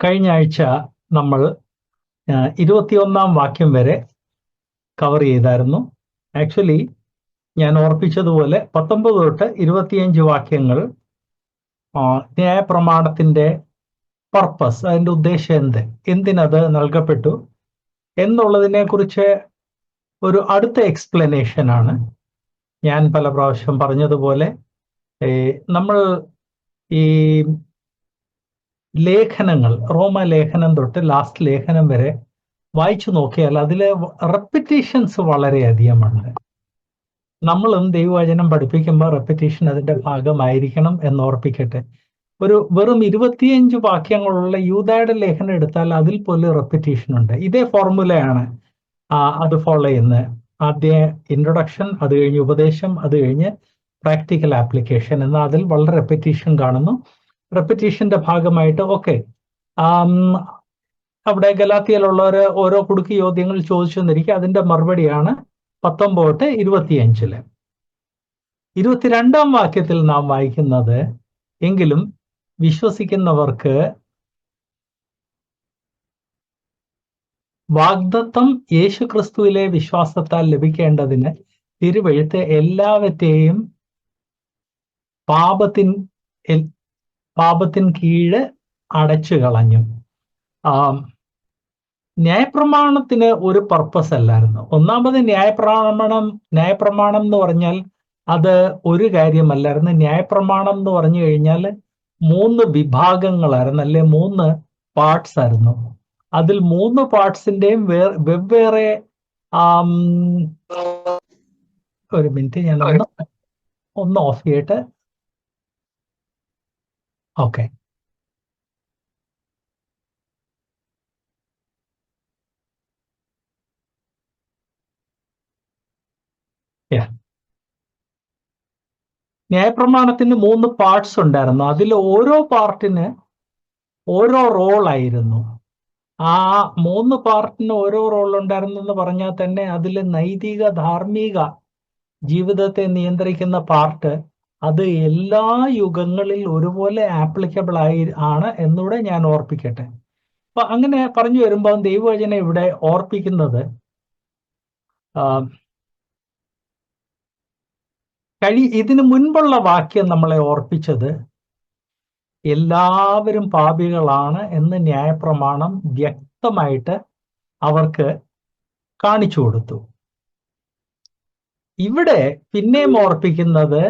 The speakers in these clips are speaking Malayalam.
കഴിഞ്ഞ ആഴ്ച നമ്മൾ 21 വാക്യം വരെ കവർ ചെയ്തായിരുന്നു. ആക്ച്വലി ഞാൻ ഓർപ്പിച്ചതുപോലെ 19 തൊട്ട് 25 വാക്യങ്ങൾ ന്യായപ്രമാണത്തിന്റെ പർപ്പസ്, അതിന്റെ ഉദ്ദേശം എന്തിനത് നൽകപ്പെട്ടു എന്നുള്ളതിനെ കുറിച്ച് ഒരു അടുത്ത എക്സ്പ്ലനേഷൻ ആണ്. ഞാൻ പല പ്രാവശ്യം പറഞ്ഞതുപോലെ നമ്മൾ ഈ ലേഖനങ്ങൾ, റോമലേഖനം തൊട്ട് ലാസ്റ്റ് ലേഖനം വരെ വായിച്ചു നോക്കിയാൽ അതിലെ റെപ്പിറ്റേഷൻസ് വളരെയധികമുണ്ട്. നമ്മളും ദൈവവചനം പഠിപ്പിക്കുമ്പോൾ റെപ്പിറ്റേഷൻ അതിന്റെ ഭാഗമായിരിക്കണം എന്നോർപ്പിക്കട്ടെ. വെറും 25 വാക്യങ്ങളുള്ള യൂദായുടെ ലേഖനം എടുത്താൽ അതിൽ പോലും റെപ്പിറ്റേഷൻ ഉണ്ട്. ഇതേ ഫോർമുലയാണ് അത് ഫോളോ ചെയ്യുന്നത്. ആദ്യം ഇൻട്രൊഡക്ഷൻ, അത് കഴിഞ്ഞ് ഉപദേശം, അത് കഴിഞ്ഞ് പ്രാക്ടിക്കൽ ആപ്ലിക്കേഷൻ എന്ന അതിൽ വളരെ റെപ്പിറ്റേഷൻ കാണുന്നു. റെപ്പിറ്റേഷന്റെ ഭാഗമായിട്ട് അവിടെ ഗലാത്യയിലുള്ളവർ ഓരോ കുടുക്ക് ചോദ്യങ്ങൾ ചോദിച്ചു എന്നിരിക്കും. അതിന്റെ മറുപടിയാണ് 19 തൊട്ട് 25. 22 വാക്യത്തിൽ നാം വായിക്കുന്നത്, എങ്കിലും വിശ്വസിക്കുന്നവർക്ക് വാഗ്ദത്തം യേശുക്രിസ്തുവിലെ വിശ്വാസത്താൽ ലഭിക്കേണ്ടതിന് തിരുവെഴുത്ത് എല്ലാവരെയും പാപത്തിൻ കീഴ് അടച്ചു കളഞ്ഞു. ന്യായപ്രമാണത്തിന് ഒരു പർപ്പസ് അല്ലായിരുന്നു. ഒന്നാമത് ന്യായപ്രമാണം എന്ന് പറഞ്ഞാൽ അത് ഒരു കാര്യമല്ലായിരുന്നു. ന്യായപ്രമാണം എന്ന് പറഞ്ഞു കഴിഞ്ഞാൽ 3 വിഭാഗങ്ങളായിരുന്നു, അല്ലെ 3 പാർട്സ് ആയിരുന്നു. അതിൽ 3 പാർട്സിന്റെയും വെവ്വേറെ ഒരു മിനിറ്റ്, ഞാൻ ഒന്ന് ഓഫ് ചെയ്യട്ടെ. ഓക്കെ, ന്യായപ്രമാണത്തിന് 3 പാർട്സ് ഉണ്ടായിരുന്നു. അതിൽ ഓരോ പാർട്ടിന് ഓരോ റോളായിരുന്നു. ആ 3 പാർട്ടിന് ഓരോ റോൾ ഉണ്ടായിരുന്നു എന്ന് പറഞ്ഞാൽ തന്നെ അതിൽ നൈതിക ധാർമ്മിക ജീവിതത്തെ നിയന്ത്രിക്കുന്ന പാർട്ട് അത് എല്ലാ യുഗങ്ങളിൽ ഒരുപോലെ ആപ്ലിക്കബിൾ ആണ് എന്നൂടെ ഞാൻ ഓർപ്പിക്കട്ടെ. അപ്പൊ അങ്ങനെ പറഞ്ഞു വരുമ്പോൾ ദൈവവചനം ഇവിടെ ഓർപ്പിക്കുന്നത്, ഇതിനു മുൻപുള്ള വാക്യം നമ്മളെ ഓർപ്പിച്ചത് എല്ലാവരും പാപികളാണ് എന്ന് ന്യായപ്രമാണം വ്യക്തമായിട്ട് അവർക്ക് കാണിച്ചു കൊടുത്തു. ഇവിടെ പിന്നെയും ഓർപ്പിക്കുന്നത്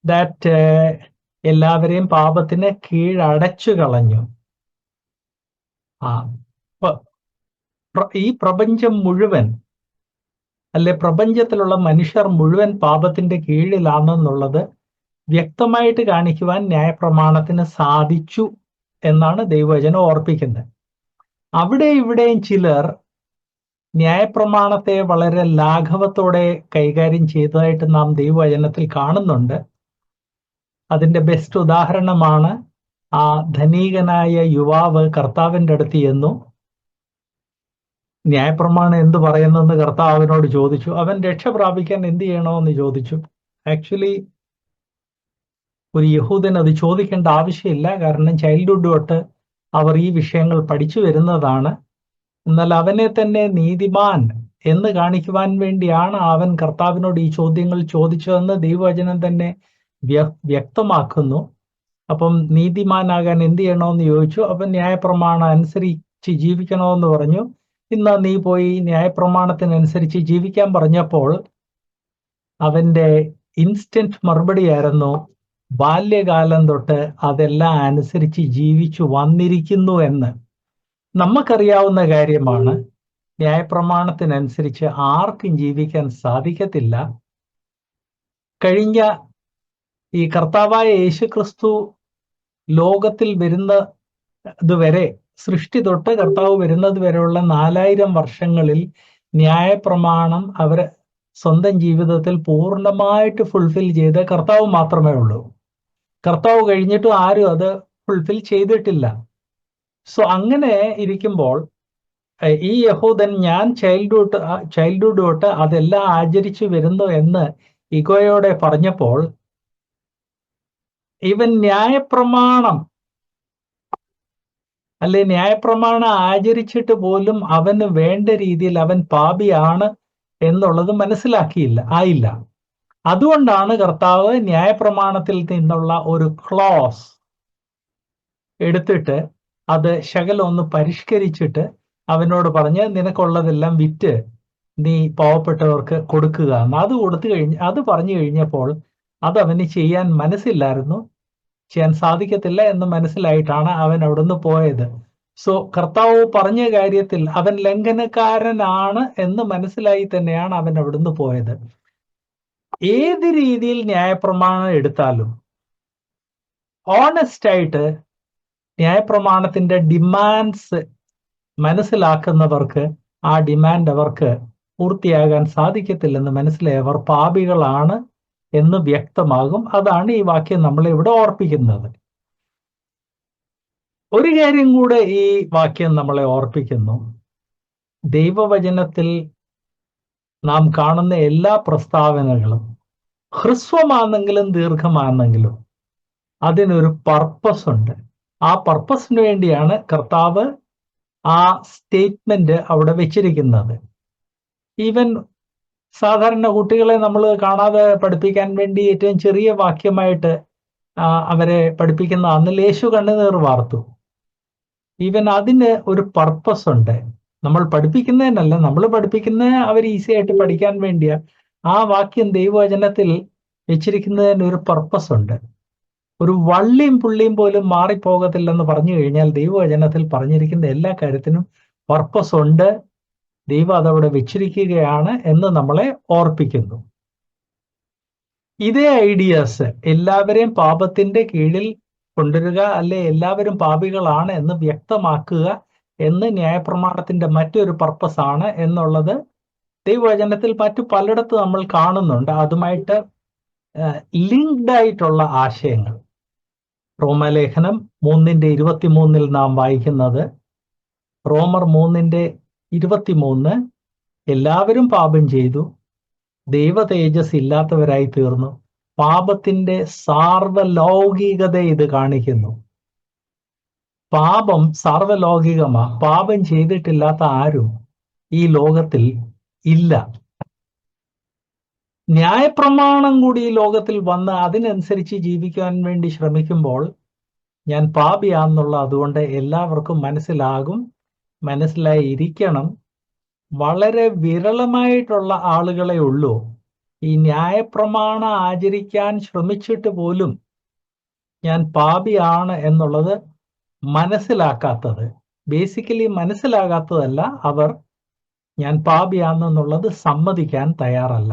ദാറ്റ് എല്ലാവരെയും പാപത്തിന് കീഴടച്ചു കളഞ്ഞു. ഈ പ്രപഞ്ചം മുഴുവൻ, അല്ലെ പ്രപഞ്ചത്തിലുള്ള മനുഷ്യർ മുഴുവൻ പാപത്തിന്റെ കീഴിലാണെന്നുള്ളത് വ്യക്തമായിട്ട് കാണിക്കുവാൻ ന്യായപ്രമാണത്തിന് സാധിച്ചു എന്നാണ് ദൈവവചനം ഓർപ്പിക്കുന്നത്. അവിടെ ഇവിടെയും ചിലർ ന്യായപ്രമാണത്തെ വളരെ ലാഘവത്തോടെ കൈകാര്യം ചെയ്തതായിട്ട് നാം ദൈവവചനത്തിൽ കാണുന്നുണ്ട്. അതിന്റെ ബെസ്റ്റ് ഉദാഹരണമാണ് ആ ധനികനായ യുവാവ് കർത്താവിൻ്റെ അടുത്ത് ചെന്നു. ന്യായപ്രമാണം എന്ത് പറയുന്നെന്ന് കർത്താവിനോട് ചോദിച്ചു. അവൻ രക്ഷ പ്രാപിക്കാൻ എന്ത് ചെയ്യണമെന്ന് ചോദിച്ചു. ആക്ച്വലി ഒരു യഹൂദൻ അത് ചോദിക്കേണ്ട ആവശ്യമില്ല, കാരണം ചൈൽഡ്ഹുഡ് തൊട്ട് അവർ ഈ വിഷയങ്ങൾ പഠിച്ചു വരുന്നതാണ്. എന്നാൽ അവനെ തന്നെ നീതിമാൻ എന്ന് കാണിക്കുവാൻ വേണ്ടിയാണ് അവൻ കർത്താവിനോട് ഈ ചോദ്യങ്ങൾ ചോദിച്ചതെന്ന് ദൈവവചനം തന്നെ വ്യക്തമാക്കുന്നു. അപ്പം നീതിമാനാകാൻ എന്ത് ചെയ്യണമെന്ന് ചോദിച്ചു. അപ്പം ന്യായപ്രമാണം അനുസരിച്ച് ജീവിക്കണമെന്ന് പറഞ്ഞു. ഇന്ന് നീ പോയി ന്യായപ്രമാണത്തിനനുസരിച്ച് ജീവിക്കാൻ പറഞ്ഞപ്പോൾ അവന്റെ ഇൻസ്റ്റന്റ് മറുപടിയായിരുന്നു, ബാല്യകാലം തൊട്ട് അതെല്ലാം അനുസരിച്ച് ജീവിച്ചു വന്നിരിക്കുന്നു എന്ന്. നമുക്കറിയാവുന്ന കാര്യമാണ്, ന്യായപ്രമാണത്തിനനുസരിച്ച് ആർക്കും ജീവിക്കാൻ സാധിക്കത്തില്ല. കഴിഞ്ഞ ഈ കർത്താവായ യേശുക്രിസ്തു ലോകത്തിൽ വരുന്നത് വരെ, സൃഷ്ടി തൊട്ട് കർത്താവ് വരുന്നത് വരെയുള്ള 4000 വർഷങ്ങളിൽ ന്യായപ്രമാണം അവർ സ്വന്തം ജീവിതത്തിൽ പൂർണ്ണമായിട്ട് ഫുൾഫിൽ ചെയ്ത കർത്താവ് മാത്രമേ ഉള്ളൂ. കർത്താവ് കഴിഞ്ഞിട്ടും ആരും അത് ഫുൾഫിൽ ചെയ്തിട്ടില്ല. സോ അങ്ങനെ ഇരിക്കുമ്പോൾ ഈ യഹൂദൻ ഞാൻ ചൈൽഡ്ഹുഡ് തൊട്ട് അതെല്ലാം ആചരിച്ചു വരുന്നു എന്ന് ഇഗോയോടെ പറഞ്ഞപ്പോൾ, ഇവൻ ന്യായപ്രമാണം അല്ലെ ന്യായപ്രമാണം ആചരിച്ചിട്ട് പോലും അവന് വേണ്ട രീതിയിൽ അവൻ പാപിയാണ് എന്നുള്ളത് ആയില്ല. അതുകൊണ്ടാണ് കർത്താവ് ന്യായപ്രമാണത്തിൽ നിന്നുള്ള ഒരു ക്ലോസ് എടുത്തിട്ട് അത് ശകലം ഒന്ന് പരിഷ്കരിച്ചിട്ട് അവനോട് പറഞ്ഞ് നിനക്കുള്ളതെല്ലാം വിറ്റ് നീ പാവപ്പെട്ടവർക്ക് കൊടുക്കുക എന്ന്. അത് പറഞ്ഞു കഴിഞ്ഞപ്പോൾ അത് അവന് ചെയ്യാൻ മനസ്സില്ലായിരുന്നു, ചെയ്യാൻ സാധിക്കത്തില്ല എന്ന് മനസ്സിലായിട്ടാണ് അവൻ അവിടുന്ന് പോയത്. സോ കർത്താവ് പറഞ്ഞ കാര്യത്തിൽ അവൻ ലംഘനക്കാരനാണ് എന്ന് മനസ്സിലായി തന്നെയാണ് അവൻ അവിടുന്ന് പോയത്. ഏത് രീതിയിൽ ന്യായപ്രമാണം എടുത്താലും ഓണസ്റ്റ് ആയിട്ട് ന്യായപ്രമാണത്തിന്റെ ഡിമാൻഡ്സ് മനസ്സിലാക്കുന്നവർക്ക് ആ ഡിമാൻഡ് അവർക്ക് പൂർത്തിയാകാൻ സാധിക്കത്തില്ലെന്ന് മനസ്സിലായി അവർ പാപികളാണ് എന്ന് വ്യക്തമാകും. അതാണ് ഈ വാക്യം നമ്മളെ ഇവിടെ ഓർപ്പിക്കുന്നത്. ഒരു കാര്യം കൂടെ ഈ വാക്യം നമ്മളെ ഓർപ്പിക്കുന്നു. ദൈവവചനത്തിൽ നാം കാണുന്ന എല്ലാ പ്രസ്താവനകളും ഹ്രസ്വമാണെങ്കിലും ദീർഘമാണെങ്കിലും അതിനൊരു പർപ്പസ് ഉണ്ട്. ആ പർപ്പസിന് വേണ്ടിയാണ് കർത്താവ് ആ സ്റ്റേറ്റ്മെന്റ് അവിടെ വെച്ചിരിക്കുന്നത്. ഈവൻ സാധാരണ കുട്ടികളെ നമ്മൾ കാണാതെ പഠിപ്പിക്കാൻ വേണ്ടി ഏറ്റവും ചെറിയ വാക്യമായിട്ട് അവരെ പഠിപ്പിക്കുന്ന അന്ന് യേശു കണ്ണുനീർ വാർത്തു. ഈവൻ അതിന് ഒരു പർപ്പസ് ഉണ്ട്. നമ്മൾ പഠിപ്പിക്കുന്നതിനല്ല, നമ്മൾ പഠിപ്പിക്കുന്ന അവർ ഈസി ആയിട്ട് പഠിക്കാൻ വേണ്ടിയാ. ആ വാക്യം ദൈവവചനത്തിൽ വെച്ചിരിക്കുന്നതിന് ഒരു പർപ്പസ് ഉണ്ട്. ഒരു വള്ളിയും പുള്ളിയും പോലും മാറിപ്പോകത്തില്ലെന്ന് പറഞ്ഞു കഴിഞ്ഞാൽ ദൈവവചനത്തിൽ പറഞ്ഞിരിക്കുന്ന എല്ലാ കാര്യത്തിനും പർപ്പസ് ഉണ്ട്. ദൈവം അതവിടെ വെച്ചിരിക്കുകയാണ് എന്ന് നമ്മളെ ഓർപ്പിക്കുന്നു. ഇതേ ഐഡിയാസ് എല്ലാവരെയും പാപത്തിന്റെ കീഴിൽ കൊണ്ടുവരിക, അല്ലെ എല്ലാവരും പാപികളാണ് എന്ന് വ്യക്തമാക്കുക എന്ന് ന്യായപ്രമാണത്തിന്റെ മറ്റൊരു പർപ്പസ് ആണ് എന്നുള്ളത് ദൈവവചനത്തിൽ മറ്റു പലയിടത്ത് നമ്മൾ കാണുന്നുണ്ട്. അതുമായിട്ട് ലിങ്ക്ഡ് ആയിട്ടുള്ള ആശയങ്ങൾ. റോമലേഖനം 3:23 നാം വായിക്കുന്നത്, റോമർ 3:23, എല്ലാവരും പാപം ചെയ്തു ദൈവ തേജസ് ഇല്ലാത്തവരായി തീർന്നു. പാപത്തിന്റെ സാർവലൗകികത ഇത് കാണിക്കുന്നു. പാപം സാർവലൗകികമാ. പാപം ചെയ്തിട്ടില്ലാത്ത ആരും ഈ ലോകത്തിൽ ഇല്ല. ന്യായപ്രമാണം കൂടി ഈ ലോകത്തിൽ വന്ന് അതിനനുസരിച്ച് ജീവിക്കാൻ വേണ്ടി ശ്രമിക്കുമ്പോൾ ഞാൻ പാപിയാന്നുള്ള അതുകൊണ്ട് എല്ലാവർക്കും മനസ്സിലായിരിക്കണം. വളരെ വിരളമായിട്ടുള്ള ആളുകളെ ഉള്ളൂ ഈ ന്യായപ്രമാണം ആചരിക്കാൻ ശ്രമിച്ചിട്ട് പോലും ഞാൻ പാപിയാണ് എന്നുള്ളത് മനസ്സിലാക്കാത്തത്. ബേസിക്കലി മനസ്സിലാകാത്തതല്ല, അവർ ഞാൻ പാപിയാണെന്നുള്ളത് സമ്മതിക്കാൻ തയ്യാറല്ല.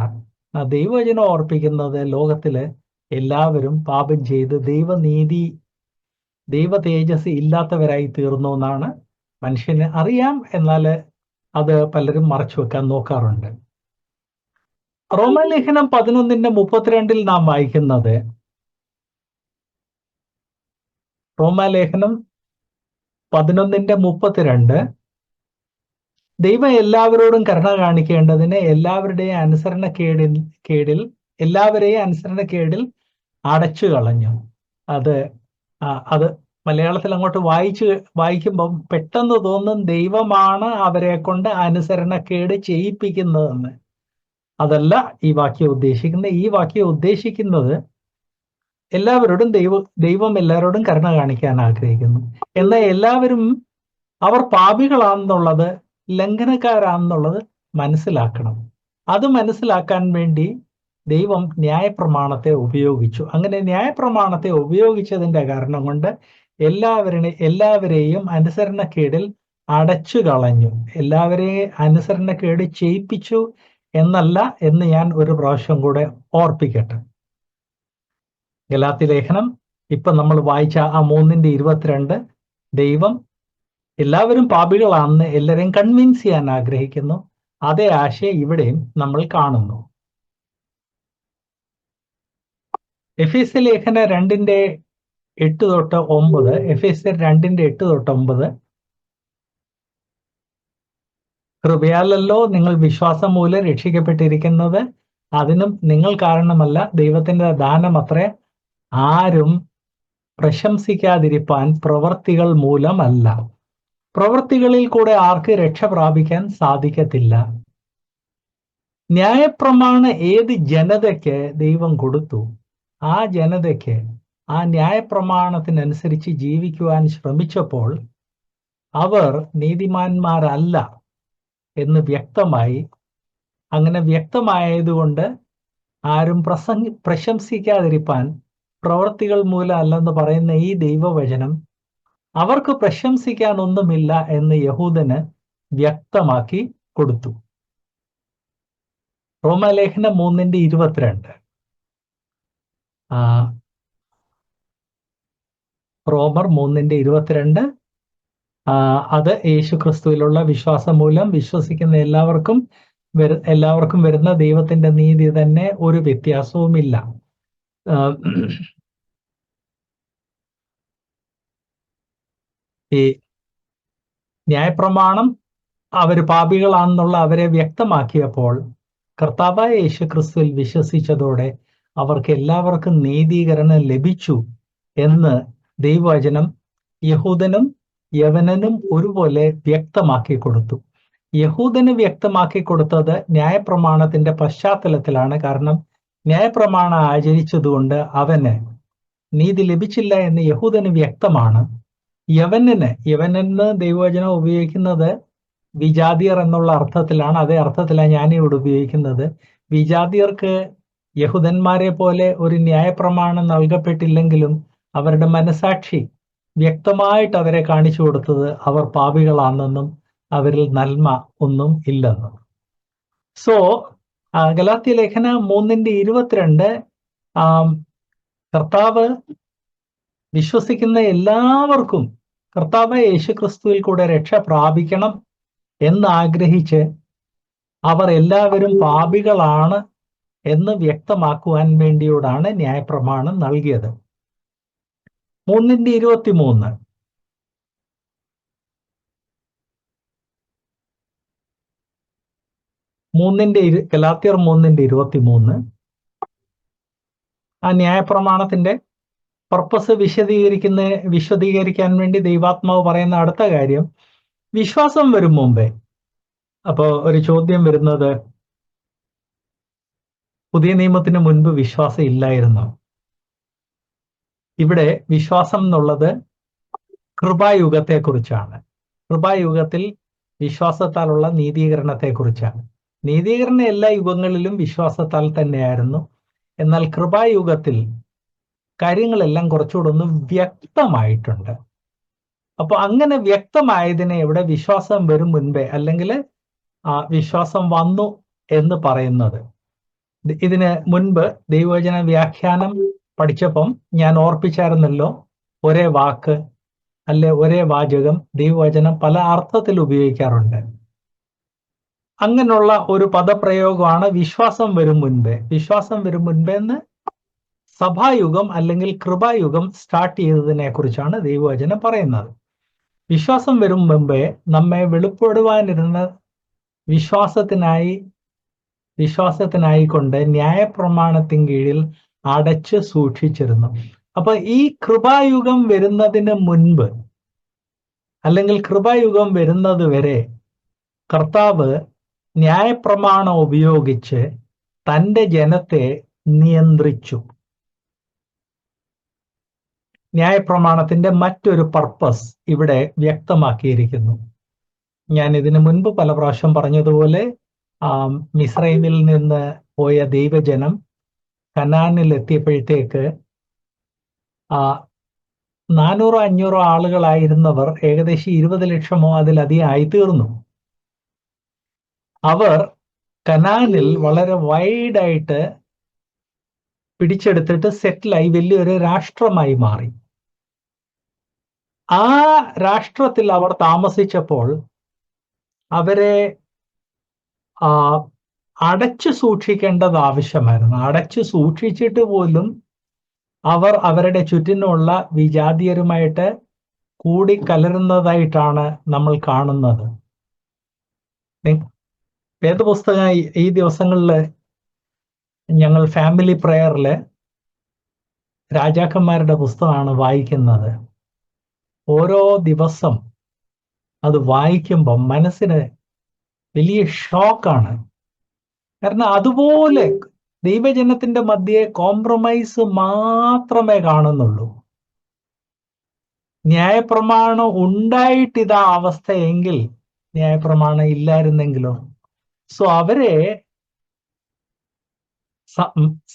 ദൈവവചനം ഓർപ്പിക്കുന്നത് ലോകത്തില് എല്ലാവരും പാപം ചെയ്ത് ദൈവ തേജസ് ഇല്ലാത്തവരായി തീർന്നു എന്നാണ്. മനുഷ്യന് അറിയാം, എന്നാൽ അത് പലരും മറച്ചു വെക്കാൻ നോക്കാറുണ്ട്. റോമലേഖനം 11:32 നാം വായിക്കുന്നത്, റോമലേഖനം 11:32, ദൈവം എല്ലാവരോടും കരുണ കാണിക്കേണ്ടതിന് എല്ലാവരെയും അനുസരണക്കേടിൽ അടച്ചു കളഞ്ഞു. അത് മലയാളത്തിൽ അങ്ങോട്ട് വായിക്കുമ്പം പെട്ടെന്ന് തോന്നും ദൈവമാണ് അവരെ കൊണ്ട് അനുസരണക്കേട് ചെയ്യിപ്പിക്കുന്നതെന്ന്. അതല്ല ഈ വാക്യം ഉദ്ദേശിക്കുന്നത്. ഈ വാക്യം ഉദ്ദേശിക്കുന്നത് എല്ലാവരോടും ദൈവം എല്ലാവരോടും കരുണ കാണിക്കാൻ ആഗ്രഹിക്കുന്നു. എന്നാൽ എല്ലാവരും അവർ പാപികളാണെന്നുള്ളത്, ലംഘനക്കാരാണെന്നുള്ളത് മനസ്സിലാക്കണം. അത് മനസ്സിലാക്കാൻ വേണ്ടി ദൈവം ന്യായപ്രമാണത്തെ ഉപയോഗിച്ചു. അങ്ങനെ ന്യായപ്രമാണത്തെ ഉപയോഗിച്ചതിന്റെ കാരണം കൊണ്ട് എല്ലാവരെയും അനുസരണക്കേടിൽ അടച്ചു കളഞ്ഞു. എല്ലാവരെയും അനുസരണക്കേട് ചെയ്യിപ്പിച്ചു എന്നല്ല എന്ന് ഞാൻ ഒരു പ്രാവശ്യം കൂടെ ഓർപ്പിക്കട്ടെ. ഗലാത്യ ലേഖനം ഇപ്പൊ നമ്മൾ വായിച്ച ആ 3:22, ദൈവം എല്ലാവരും പാപികളാണെന്ന് എല്ലാവരെയും കൺവിൻസ് ചെയ്യാൻ ആഗ്രഹിക്കുന്നു. അതേ ആശയം ഇവിടെയും നമ്മൾ കാണുന്നു. എഫേസ്യ ലേഖന 2:8-9, എഫേസ്യർ 2:8-9, കൃപയാലല്ലോ നിങ്ങൾ വിശ്വാസം മൂലം രക്ഷിക്കപ്പെട്ടിരിക്കുന്നത്, അതിനും നിങ്ങൾ കാരണമല്ല, ദൈവത്തിന്റെ ദാനമത്രേ, ആരും പ്രശംസിക്കാതിരിപ്പാൻ പ്രവർത്തികൾ മൂലമല്ല. പ്രവൃത്തികളിൽ കൂടെ ആർക്ക് രക്ഷ പ്രാപിക്കാൻ സാധിക്കത്തില്ല. ന്യായപ്രമാണം ഏത് ജനതയ്ക്ക് ദൈവം കൊടുത്തു, ആ ജനതയ്ക്ക് ആ ന്യായപ്രമാണത്തിനനുസരിച്ച് ജീവിക്കുവാൻ ശ്രമിച്ചപ്പോൾ അവർ നീതിമാന്മാരല്ല എന്ന് വ്യക്തമായി. അങ്ങനെ വ്യക്തമായതുകൊണ്ട് ആരും പ്രശംസിക്കാതിരിപ്പാൻ പ്രവൃത്തികൾ മൂലം അല്ലെന്ന് പറയുന്ന ഈ ദൈവവചനം അവർക്ക് പ്രശംസിക്കാൻ ഒന്നുമില്ല എന്ന് യഹൂദന് വ്യക്തമാക്കി കൊടുത്തു. റോമാലേഖനം 3:22. റോമർ 3:22. അത് യേശുക്രിസ്തുവിലുള്ള വിശ്വാസം മൂലം വിശ്വസിക്കുന്ന എല്ലാവർക്കും വരുന്ന ദൈവത്തിന്റെ നീതി തന്നെ, ഒരു വ്യത്യാസവുമില്ല. ഈ ന്യായപ്രമാണം അവർ പാപികളാണെന്നുള്ള അവരെ വ്യക്തമാക്കിയപ്പോൾ കർത്താവായ യേശുക്രിസ്തുവിൽ വിശ്വസിച്ചതോടെ അവർക്ക് എല്ലാവർക്കും നീതീകരണം ലഭിച്ചു എന്ന് ദൈവവചനം യഹൂദനും യവനനും ഒരുപോലെ വ്യക്തമാക്കി കൊടുത്തു. യഹൂദന് വ്യക്തമാക്കി കൊടുത്തത് ന്യായപ്രമാണത്തിന്റെ പശ്ചാത്തലത്തിലാണ്. കാരണം ന്യായപ്രമാണം ആചരിച്ചതുകൊണ്ട് അവന് നീതി ലഭിച്ചില്ല എന്ന് യഹൂദന് വ്യക്തമാണ്. യവനെന്ന് ദൈവവചനം ഉപയോഗിക്കുന്നത് വിജാതിയർ എന്നുള്ള അർത്ഥത്തിലാണ്. അതേ അർത്ഥത്തിലാണ് ഞാനിവിടെ ഉപയോഗിക്കുന്നത്. വിജാതിയർക്ക് യഹൂദന്മാരെ പോലെ ഒരു ന്യായപ്രമാണം നൽകപ്പെട്ടില്ലെങ്കിലും അവരുടെ മനസാക്ഷി വ്യക്തമായിട്ട് അവരെ കാണിച്ചു കൊടുത്തത് അവർ പാപികളാണെന്നും അവരിൽ നന്മ ഒന്നും ഇല്ലെന്നും. സോ ഗലാത്യ ലേഖനം 3:22 കർത്താവ് വിശ്വസിക്കുന്ന എല്ലാവർക്കും കർത്താവ് യേശുക്രിസ്തുവിൽ കൂടെ രക്ഷ പ്രാപിക്കണം എന്നാഗ്രഹിച്ച് അവർ എല്ലാവരും പാപികളാണ് എന്ന് വ്യക്തമാക്കുവാൻ വേണ്ടിയോടാണ് ന്യായപ്രമാണം നൽകിയത്. 3:23 ഗലാത്യർ 3:23 ആ ന്യായപ്രമാണത്തിന്റെ പർപ്പസ് വിശദീകരിക്കാൻ വേണ്ടി ദൈവാത്മാവ് പറയുന്ന അടുത്ത കാര്യം, വിശ്വാസം വരും മുമ്പേ. അപ്പോ ഒരു ചോദ്യം വരുന്നത്, പുതിയ നിയമത്തിന് മുൻപ് വിശ്വാസം ഇല്ലായിരുന്നോ? ഇവിടെ വിശ്വാസം എന്നുള്ളത് കൃപായുഗത്തെ കുറിച്ചാണ്. കൃപായുഗത്തിൽ വിശ്വാസത്താലുള്ള നീതീകരണത്തെ കുറിച്ചാണ്. നീതീകരണം എല്ലാ യുഗങ്ങളിലും വിശ്വാസത്താൽ തന്നെയായിരുന്നു. എന്നാൽ കൃപായുഗത്തിൽ കാര്യങ്ങളെല്ലാം കുറച്ചുകൂടെ ഒന്ന് വ്യക്തമായിട്ടുണ്ട്. അപ്പൊ അങ്ങനെ വ്യക്തമായതിനെ ഇവിടെ വിശ്വാസം വരും മുൻപേ, അല്ലെങ്കിൽ വിശ്വാസം വന്നു എന്ന് പറയുന്നത്. ഇതിന് മുൻപ് ദൈവവചന വ്യാഖ്യാനം പഠിച്ചപ്പം ഞാൻ ഓർപ്പിച്ചായിരുന്നല്ലോ, ഒരേ വാക്ക് അല്ലെ ഒരേ വാചകം ദൈവവചനം പല അർത്ഥത്തിൽ ഉപയോഗിക്കാറുണ്ട്. അങ്ങനെയുള്ള ഒരു പദപ്രയോഗമാണ് വിശ്വാസം വരും മുൻപേ. വിശ്വാസം വരും മുൻപേ എന്ന് സഭായുഗം അല്ലെങ്കിൽ കൃപായുഗം സ്റ്റാർട്ട് ചെയ്തതിനെ കുറിച്ചാണ് ദൈവവചനം പറയുന്നത്. വിശ്വാസം വരും മുമ്പേ നമ്മെ വെളിപ്പെടുവാനിരുന്ന വിശ്വാസത്തിനായിക്കൊണ്ട് ന്യായപ്രമാണത്തിൻ കീഴിൽ അടച്ച് സൂക്ഷിച്ചിരുന്നു. അപ്പൊ ഈ കൃപായുഗം വരുന്നതിന് മുൻപ് അല്ലെങ്കിൽ കൃപായുഗം വരുന്നത് വരെ കർത്താവ് ന്യായപ്രമാണം ഉപയോഗിച്ച് തൻ്റെ ജനത്തെ നിയന്ത്രിച്ചു. ന്യായപ്രമാണത്തിന്റെ മറ്റൊരു പർപ്പസ് ഇവിടെ വ്യക്തമാക്കിയിരിക്കുന്നു. ഞാൻ ഇതിനു മുൻപ് പല പ്രാവശ്യം പറഞ്ഞതുപോലെ മിസ്രൈമിൽ നിന്ന് പോയ ദൈവജനം കനാനിൽ എത്തിയപ്പോഴത്തേക്ക് 400-500 ആളുകളായിരുന്നവർ ഏകദേശം 20 ലക്ഷമോ അതിലധികം ആയിത്തീർന്നു. അവർ കനാനിൽ വളരെ വൈഡായിട്ട് പിടിച്ചെടുത്തിട്ട് സെറ്റിലായി വലിയൊരു രാഷ്ട്രമായി മാറി. ആ രാഷ്ട്രത്തിൽ അവർ താമസിച്ചപ്പോൾ അവരെ അടച്ചു സൂക്ഷിക്കേണ്ടത് ആവശ്യമായിരുന്നു. അടച്ചു സൂക്ഷിച്ചിട്ട് പോലും അവർ അവരുടെ ചുറ്റിനുള്ള വിജാതീയരുമായിട്ട് കൂടിക്കലരുന്നതായിട്ടാണ് നമ്മൾ കാണുന്നത്. വേദപുസ്തകം ഈ ദിവസങ്ങളിൽ ഞങ്ങൾ ഫാമിലി പ്രയറിൽ രാജാക്കന്മാരുടെ പുസ്തകമാണ് വായിക്കുന്നത്. ഓരോ ദിവസം അത് വായിക്കുമ്പം മനസ്സിന് വലിയ ഷോക്കാണ്. കാരണം അതുപോലെ ദൈവജനത്തിന്റെ മധ്യേ കോംപ്രമൈസ് മാത്രമേ കാണുന്നുള്ളൂ. ന്യായപ്രമാണം ഉണ്ടായിട്ടിതാ അവസ്ഥയെങ്കിൽ ന്യായപ്രമാണം ഇല്ലായിരുന്നെങ്കിലോ? സോ അവരെ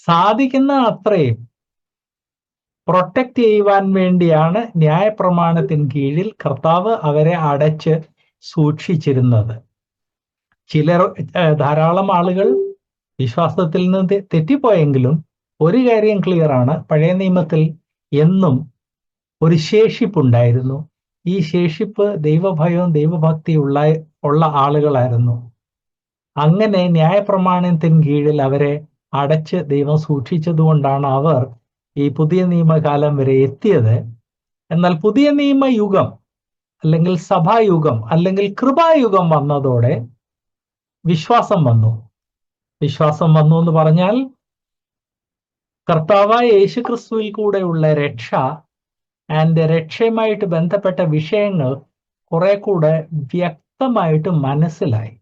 സാധിക്കുന്ന അത്രയും പ്രൊട്ടക്ട് ചെയ്യുവാൻ വേണ്ടിയാണ് ന്യായപ്രമാണത്തിന് കീഴിൽ കർത്താവ് അവരെ അടച്ച് സൂക്ഷിച്ചിരുന്നത്. ധാരാളം ആളുകൾ വിശ്വാസത്തിൽ നിന്ന് തെറ്റിപ്പോയെങ്കിലും ഒരു കാര്യം ക്ലിയർ ആണ്, പഴയ നിയമത്തിൽ എന്നും ഒരു ശേഷിപ്പുണ്ടായിരുന്നു. ഈ ശേഷിപ്പ് ദൈവഭയവും ദൈവഭക്തിയുള്ള ആളുകളായിരുന്നു. അങ്ങനെ ന്യായപ്രമാണത്തിന് കീഴിൽ അവരെ അടച്ച് ദൈവം സൂക്ഷിച്ചതുകൊണ്ടാണ് അവർ ഈ പുതിയ നിയമകാലം വരെ എത്തിയത്. എന്നാൽ പുതിയ നിയമയുഗം അല്ലെങ്കിൽ സഭായുഗം അല്ലെങ്കിൽ കൃപായുഗം വന്നതോടെ വിശ്വാസം വന്നു. വിശ്വാസം വന്നു എന്ന് പറഞ്ഞാൽ കർത്താവായ യേശുക്രിസ്തുവിൽ കൂടെയുള്ള രക്ഷ ആൻഡ് രക്ഷയുമായിട്ട് ബന്ധപ്പെട്ട വിഷയങ്ങൾ കുറെ കൂടെ വ്യക്തമായിട്ട് മനസ്സിലായി.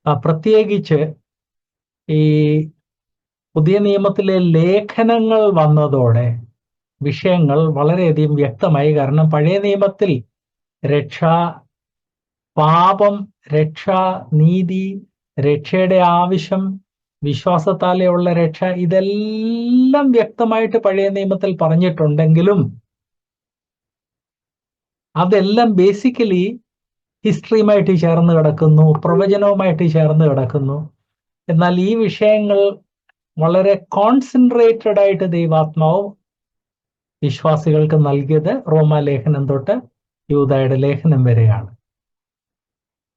പ്രത്യേകിച്ച് ഈ പുതിയ നിയമത്തിലെ ലേഖനങ്ങൾ വന്നതോടെ വിഷയങ്ങൾ വളരെയധികം വ്യക്തമായി. കാരണം പഴയ നിയമത്തിൽ രക്ഷ, പാപം, രക്ഷ, നീതി, രക്ഷയുടെ ആവശ്യം, വിശ്വാസത്താലെയുള്ള രക്ഷ, ഇതെല്ലാം വ്യക്തമായിട്ട് പഴയ നിയമത്തിൽ പറഞ്ഞിട്ടുണ്ടെങ്കിലും അതെല്ലാം ബേസിക്കലി ഹിസ്റ്ററിയുമായിട്ട് ചേർന്ന് കിടക്കുന്നു, പ്രവചനവുമായിട്ട് ചേർന്ന് കിടക്കുന്നു. എന്നാൽ ഈ വിഷയങ്ങൾ വളരെ കോൺസെൻട്രേറ്റഡ് ആയിട്ട് ദൈവാത്മാവ് വിശ്വാസികൾക്ക് നൽകിയത് റോമാലേഖനം തൊട്ട് യൂദായുടെ ലേഖനം വരെയാണ്.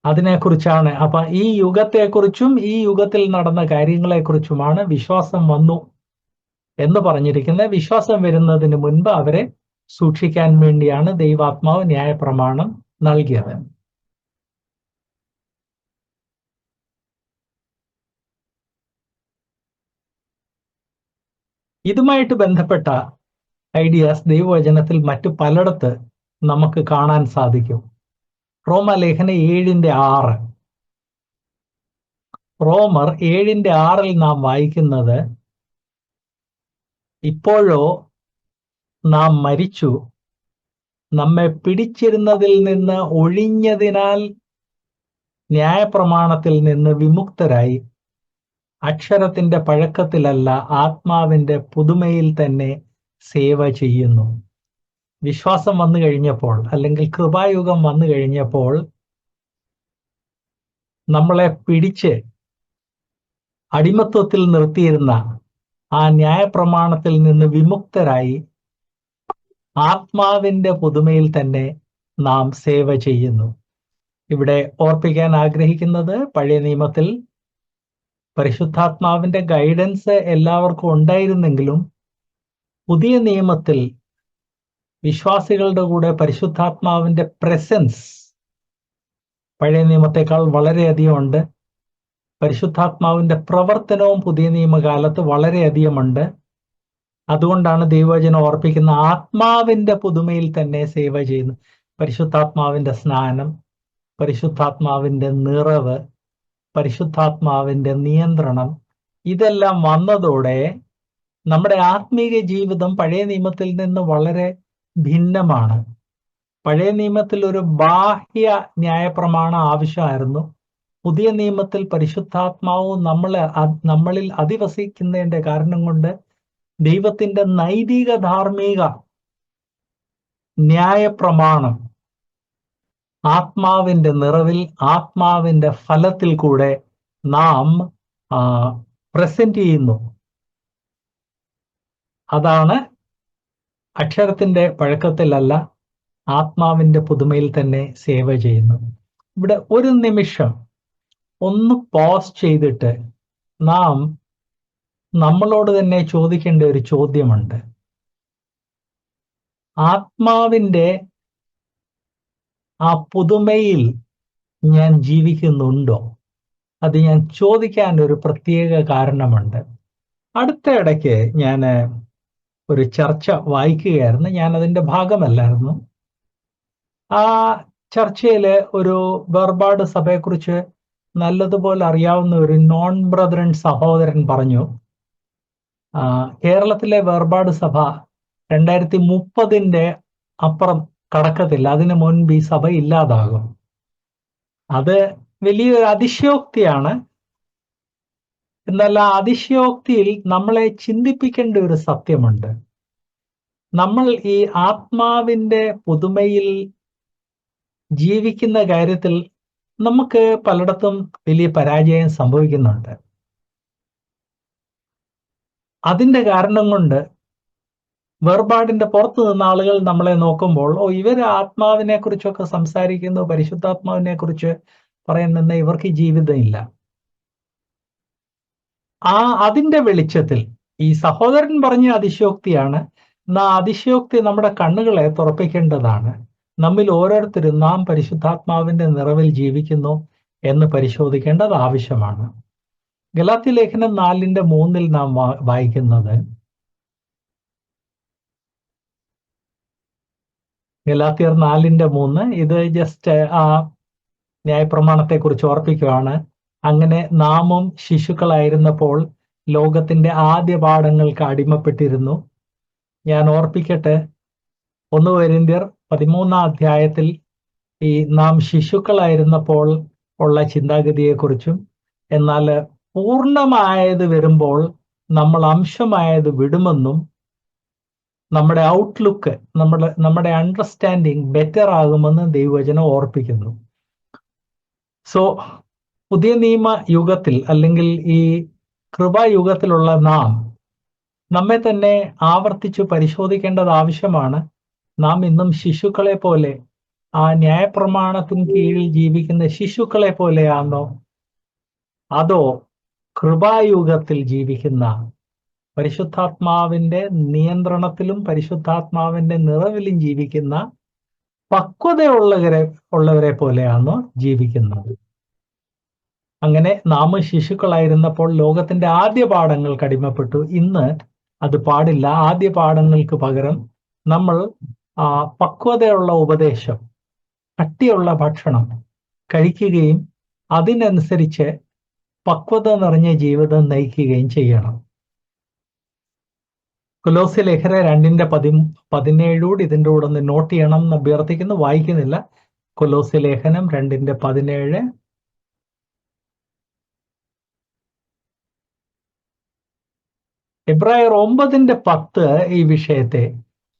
അതിനെക്കുറിച്ചാണ്. അപ്പൊ ഈ യുഗത്തെക്കുറിച്ചും ഈ യുഗത്തിൽ നടന്ന കാര്യങ്ങളെക്കുറിച്ചുമാണ് വിശ്വാസം വന്നു എന്ന് പറഞ്ഞിരിക്കുന്നത്. വിശ്വാസം വരുന്നതിന് മുൻപ് അവരെ സൂക്ഷിക്കാൻ വേണ്ടിയാണ് ദൈവാത്മാവ് ന്യായപ്രമാണം നൽകിയത്. ഇതുമായിട്ട് ബന്ധപ്പെട്ട ഐഡിയാസ് ദൈവവചനത്തിൽ മറ്റു പലയിടത്ത് നമുക്ക് കാണാൻ സാധിക്കും. റോമലേഖനം 7:6. റോമർ 7:6 നാം വായിക്കുന്നത്, ഇപ്പോഴോ നാം മരിച്ചു, നമ്മെ പിടിച്ചിരുന്നതിൽ നിന്ന് ഒഴിഞ്ഞതിനാൽ ന്യായപ്രമാണത്തിൽ നിന്ന് വിമുക്തരായി അക്ഷരത്തിന്റെ പഴക്കത്തിലല്ല ആത്മാവിന്റെ പുതുമയിൽ തന്നെ സേവ ചെയ്യുന്നു. വിശ്വാസം വന്നു കഴിഞ്ഞപ്പോൾ അല്ലെങ്കിൽ കൃപായുഗം വന്നു കഴിഞ്ഞപ്പോൾ നമ്മളെ പിടിച്ച് അടിമത്വത്തിൽ നിർത്തിയിരുന്ന ആ ന്യായപ്രമാണത്തിൽ നിന്ന് വിമുക്തരായി ആത്മാവിന്റെ പുതുമയിൽ തന്നെ നാം സേവ ചെയ്യുന്നു. ഇവിടെ ഓർപ്പിക്കാൻ ആഗ്രഹിക്കുന്നത്, പഴയ നിയമത്തിൽ പരിശുദ്ധാത്മാവിന്റെ ഗൈഡൻസ് എല്ലാവർക്കും ഉണ്ടായിരുന്നെങ്കിലും പുതിയ നിയമത്തിൽ വിശ്വാസികളുടെ കൂടെ പരിശുദ്ധാത്മാവിന്റെ പ്രസൻസ് പഴയ നിയമത്തെക്കാൾ വളരെയധികം ഉണ്ട്. പരിശുദ്ധാത്മാവിന്റെ പ്രവർത്തനവും പുതിയ നിയമകാലത്ത് വളരെയധികമുണ്ട്. അതുകൊണ്ടാണ് ദൈവവചനം ഓർപ്പിക്കുന്ന ആത്മാവിന്റെ പുതുമയിൽ തന്നെ സേവ ചെയ്യുന്നു. പരിശുദ്ധാത്മാവിന്റെ സ്നാനം, പരിശുദ്ധാത്മാവിന്റെ നിറവ്, പരിശുദ്ധാത്മാവിന്റെ നിയന്ത്രണം, ഇതെല്ലാം വന്നതോടെ നമ്മുടെ ആത്മീയ ജീവിതം പഴയ നിയമത്തിൽ നിന്ന് വളരെ ഭിന്നമാണ്. പഴയ നിയമത്തിൽ ഒരു ബാഹ്യ ന്യായപ്രമാണം ആവശ്യമായിരുന്നു. പുതിയ നിയമത്തിൽ പരിശുദ്ധാത്മാവ് നമ്മളിൽ അധിവസിക്കുന്നതിന്റെ കാരണം കൊണ്ട് ദൈവത്തിന്റെ നൈതിക ധാർമ്മിക ന്യായപ്രമാണം ആത്മാവിന്റെ നിറവിൽ, ആത്മാവിന്റെ ഫലത്തിൽ കൂടെ നാം പ്രസന്റ് ചെയ്യുന്നു. അതാണ് അക്ഷരത്തിന്റെ പഴക്കത്തിലല്ല, ആത്മാവിന്റെ പുതുമയിൽ തന്നെ സേവ ചെയ്യുന്നു. ഇവിടെ ഒരു നിമിഷം ഒന്ന് പോസ് ചെയ്തിട്ട് നാം നമ്മളോട് തന്നെ ചോദിക്കേണ്ട ഒരു ചോദ്യമുണ്ട്. ആത്മാവിന്റെ ആ പുതുമയിൽ ഞാൻ ജീവിക്കുന്നുണ്ടോ? അത് ഞാൻ ചോദിക്കാൻ ഒരു പ്രത്യേക കാരണമുണ്ട്. അടുത്ത ഇടയ്ക്ക് ഞാൻ ഒരു ചർച്ച വായിക്കുകയായിരുന്നു. ഞാൻ അതിൻ്റെ ഭാഗമല്ലായിരുന്നു. ആ ചർച്ചയില് ഒരു വേർപാട് സഭയെക്കുറിച്ച് നല്ലതുപോലെ അറിയാവുന്ന ഒരു നോൺ ബ്രദറൻ സഹോദരൻ പറഞ്ഞു, കേരളത്തിലെ വേർപാട് സഭ 2030 അപ്പുറം കടക്കത്തില്ല, അതിനു മുൻപ് ഈ സഭ ഇല്ലാതാകും. അത് വലിയൊരു അതിശയോക്തിയാണ്. എന്നാൽ ആ അതിശയോക്തിയിൽ നമ്മളെ ചിന്തിപ്പിക്കേണ്ട ഒരു സത്യമുണ്ട്. നമ്മൾ ഈ ആത്മാവിന്റെ പുതുമയിൽ ജീവിക്കുന്ന കാര്യത്തിൽ നമുക്ക് പലയിടത്തും വലിയ പരാജയം സംഭവിക്കുന്നുണ്ട്. അതിന്റെ കാരണം കൊണ്ട് വേർപാടിന്റെ പുറത്തു നിന്ന ആളുകൾ നമ്മളെ നോക്കുമ്പോൾ, ഇവർ ആത്മാവിനെ കുറിച്ചൊക്കെ സംസാരിക്കുന്നു, പരിശുദ്ധാത്മാവിനെ കുറിച്ച് പറയുന്ന ഇവർക്ക് ജീവിതമില്ല. അതിന്റെ വെളിച്ചത്തിൽ ഈ സഹോദരൻ പറഞ്ഞ അതിശയോക്തിയാണ്. അതിശയോക്തി നമ്മുടെ കണ്ണുകളെ തുറപ്പിക്കേണ്ടതാണ്. നമ്മിൽ ഓരോരുത്തരും നാം പരിശുദ്ധാത്മാവിന്റെ നിറവിൽ ജീവിക്കുന്നു എന്ന് പരിശോധിക്കേണ്ടത് ആവശ്യമാണ്. ഗലാത്യ ലേഖനം 4:3 നാം വായിക്കുന്നത്, ഗലാത്യർ 4:3, ഇത് ജസ്റ്റ് ആ ന്യായപ്രമാണത്തെ കുറിച്ച് ഓർപ്പിക്കുകയാണ്. അങ്ങനെ നാമും ശിശുക്കളായിരുന്നപ്പോൾ ലോകത്തിന്റെ ആദ്യ പാഠങ്ങൾക്ക് അടിമപ്പെട്ടിരുന്നു. ഞാൻ ഓർപ്പിക്കട്ടെ, 1 കൊരിന്ത്യർ 13 അധ്യായത്തിൽ ഈ നാം ശിശുക്കളായിരുന്നപ്പോൾ ഉള്ള ചിന്താഗതിയെക്കുറിച്ചും, എന്നാൽ പൂർണ്ണമായത് വരുമ്പോൾ നമ്മൾ അംശമായത് വിടുമെന്നും, നമ്മുടെ ഔട്ട്ലുക്ക്, നമ്മുടെ അണ്ടർസ്റ്റാൻഡിങ് ബെറ്റർ ആകുമെന്ന് ദൈവവചനം ഓർപ്പിക്കുന്നു. സോ പുതിയ നിയമ യുഗത്തിൽ അല്ലെങ്കിൽ ഈ കൃപായുഗത്തിലുള്ള നാം നമ്മെ തന്നെ ആവർത്തിച്ചു പരിശോധിക്കേണ്ടത് ആവശ്യമാണ്. നാം ഇന്നും ശിശുക്കളെ പോലെ, ആ ന്യായപ്രമാണത്തിന് കീഴിൽ ജീവിക്കുന്ന ശിശുക്കളെ പോലെയാണോ, അതോ കൃപായുഗത്തിൽ ജീവിക്കുന്ന പരിശുദ്ധാത്മാവിന്റെ നിയന്ത്രണത്തിലും പരിശുദ്ധാത്മാവിന്റെ നിറവിലും ജീവിക്കുന്ന പക്വതയുള്ളവരെ പോലെയാണോ ജീവിക്കുന്നത്? അങ്ങനെ നാം ശിശുക്കളായിരുന്നപ്പോൾ ലോകത്തിന്റെ ആദ്യ പാഠങ്ങൾക്ക് അടിമപ്പെട്ടു. ഇന്ന് അത് പാടില്ല. ആദ്യ പാഠങ്ങൾക്ക് പകരം നമ്മൾ പക്വതയുള്ള ഉപദേശം, കട്ടിയുള്ള ഭക്ഷണം കഴിക്കുകയും അതിനനുസരിച്ച് പക്വത നിറഞ്ഞ ജീവിതം നയിക്കുകയും ചെയ്യണം. കൊലോസ്യ ലേഖനം 2:17 ഇതിന്റെ കൂടെ ഒന്ന് നോട്ട് ചെയ്യണം എന്ന് അഭ്യർത്ഥിക്കുന്നു. വായിക്കുന്നില്ല. കൊലോസ്യ ലേഖനം 2:17. എബ്രായർ 9:10 ഈ വിഷയത്തെ,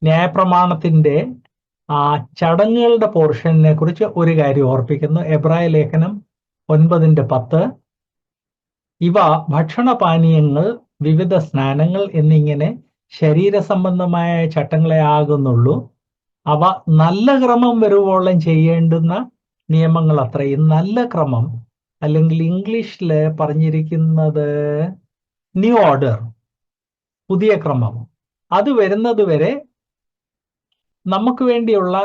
ന്യായപ്രമാണത്തിന്റെ ചടങ്ങുകളുടെ പോർഷനെ കുറിച്ച് ഒരു കാര്യം ഓർപ്പിക്കുന്നു. എബ്രായ ലേഖനം 9:10, ഇവ ഭക്ഷണപാനീയങ്ങൾ, വിവിധ സ്നാനങ്ങൾ എന്നിങ്ങനെ ശരീര സംബന്ധമായ ചട്ടങ്ങളെ ആകുന്നുള്ളൂ. അവ നല്ല ക്രമം വരുവോളം ചെയ്യേണ്ടുന്ന നിയമങ്ങൾ അത്രയും. നല്ല ക്രമം, അല്ലെങ്കിൽ ഇംഗ്ലീഷിൽ പറഞ്ഞിരിക്കുന്നത് ന്യൂ ഓർഡർ, പുതിയ ക്രമം, അത് വരുന്നത് വരെ നമുക്ക് വേണ്ടിയുള്ള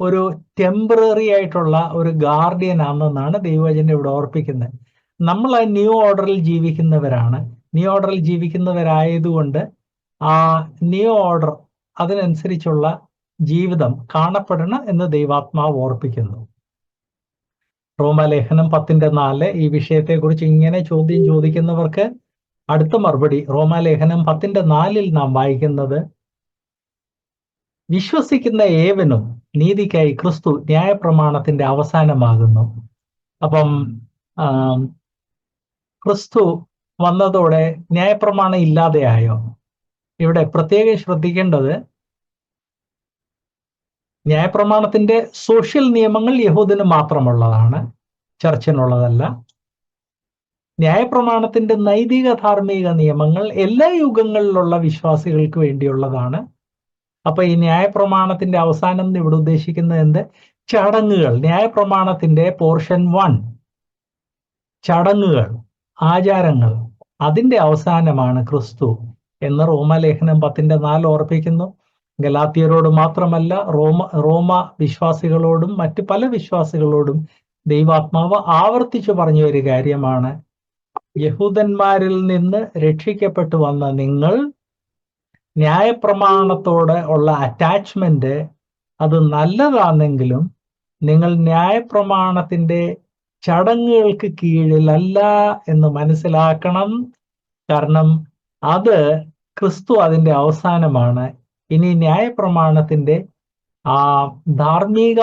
ഒരു ടെമ്പററി ആയിട്ടുള്ള ഒരു ഗാർഡിയൻ ആണെന്നാണ് ദൈവവചനം ഇവിടെ ഓർപ്പിക്കുന്നത്. നമ്മൾ ആ ന്യൂ ഓർഡറിൽ ജീവിക്കുന്നവരാണ്. ന്യൂ ഓർഡറിൽ ജീവിക്കുന്നവരായതുകൊണ്ട് ആ ന്യൂ ഓർഡർ, അതിനനുസരിച്ചുള്ള ജീവിതം കാണപ്പെടണം എന്ന് ദൈവാത്മാവ് ഓർപ്പിക്കുന്നു. റോമാലേഖനം 10:4 ഈ വിഷയത്തെക്കുറിച്ച് ഇങ്ങനെ ചോദ്യം ചോദിക്കുന്നവർക്ക് അടുത്ത മറുപടി റോമാലേഖനം 10:4 നാം വായിക്കുന്നത്, വിശ്വസിക്കുന്ന ഏവനും നീതിക്കായി ക്രിസ്തു ന്യായപ്രമാണത്തിന്റെ അവസാനമാകുന്നു. അപ്പം ക്രിസ്തു വന്നതോടെ ന്യായപ്രമാണം ഇല്ലാതെയായോ? ഇവിടെ പ്രത്യേകം ശ്രദ്ധിക്കേണ്ടത്, ന്യായപ്രമാണത്തിന്റെ സോഷ്യൽ നിയമങ്ങൾ യഹൂദന് മാത്രമുള്ളതാണ്, ചർച്ചിനുള്ളതല്ല. ന്യായപ്രമാണത്തിന്റെ നൈതിക ധാർമ്മിക നിയമങ്ങൾ എല്ലാ യുഗങ്ങളിലുള്ള വിശ്വാസികൾക്ക് വേണ്ടിയുള്ളതാണ്. അപ്പൊ ഈ ന്യായപ്രമാണത്തിന്റെ അവസാനം ഇവിടെ ഉദ്ദേശിക്കുന്നത് എന്ത്? ചടങ്ങുകൾ. ന്യായപ്രമാണത്തിന്റെ പോർഷൻ 1, ചടങ്ങുകൾ, ആചാരങ്ങൾ, അതിന്റെ അവസാനമാണ് ക്രിസ്തു എന്ന് റോമാലേഖനം 10:4 ഓർപ്പിക്കുന്നു. ഗലാത്യരോട് മാത്രമല്ല, റോമ വിശ്വാസികളോടും മറ്റ് പല വിശ്വാസികളോടും ദൈവാത്മാവ് ആവർത്തിച്ചു പറഞ്ഞ ഒരു കാര്യമാണ്, യഹൂദന്മാരിൽ നിന്ന് രക്ഷിക്കപ്പെട്ടു വന്ന നിങ്ങൾ ന്യായപ്രമാണത്തോട് ഉള്ള അറ്റാച്ച്മെന്റ് അത് നല്ലതാണെങ്കിലും നിങ്ങൾ ന്യായപ്രമാണത്തിന്റെ ചടങ്ങുകൾക്ക് കീഴിലല്ല എന്ന് മനസ്സിലാക്കണം. കാരണം അത് ക്രിസ്തു അതിന്റെ അവസാനമാണ്. ഇനി ന്യായപ്രമാണത്തിന്റെ ധാർമ്മിക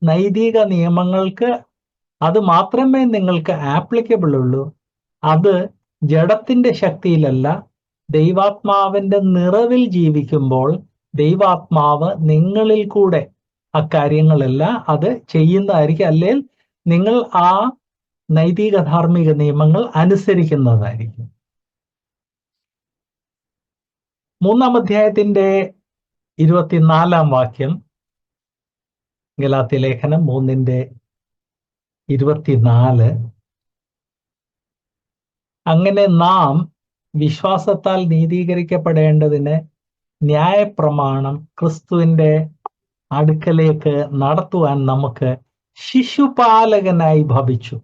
നൈതിക നിയമങ്ങൾക്ക് അത് മാത്രമേ നിങ്ങൾക്ക് ആപ്ലിക്കബിൾ ഉള്ളൂ. അത് ജഡത്തിന്റെ ശക്തിയിലല്ല, ദൈവാത്മാവിന്റെ നിറവിൽ ജീവിക്കുമ്പോൾ ദൈവാത്മാവ് നിങ്ങളിൽ കൂടെ അക്കാര്യങ്ങളെല്ലാം അത് ചെയ്യുന്നതായിരിക്കും. അല്ലെങ്കിൽ നിങ്ങൾ ആ നൈതിക ധാർമ്മിക നിയമങ്ങൾ അനുസരിക്കുന്നതായിരിക്കും. 3-ാം അധ്യായത്തിന്റെ 24-ാം വാക്യം, ഗലാത്യ ലേഖനം 3:24. അങ്ങനെ നാം വിശ്വാസത്താൽ നീതീകരിക്കപ്പെടേണ്ടതിന് ന്യായപ്രമാണം ക്രിസ്തുവിന്റെ അടുക്കലേക്ക് നടത്തുവാൻ നമുക്ക് ശിശുപാലകനായി ഭവിച്ചു.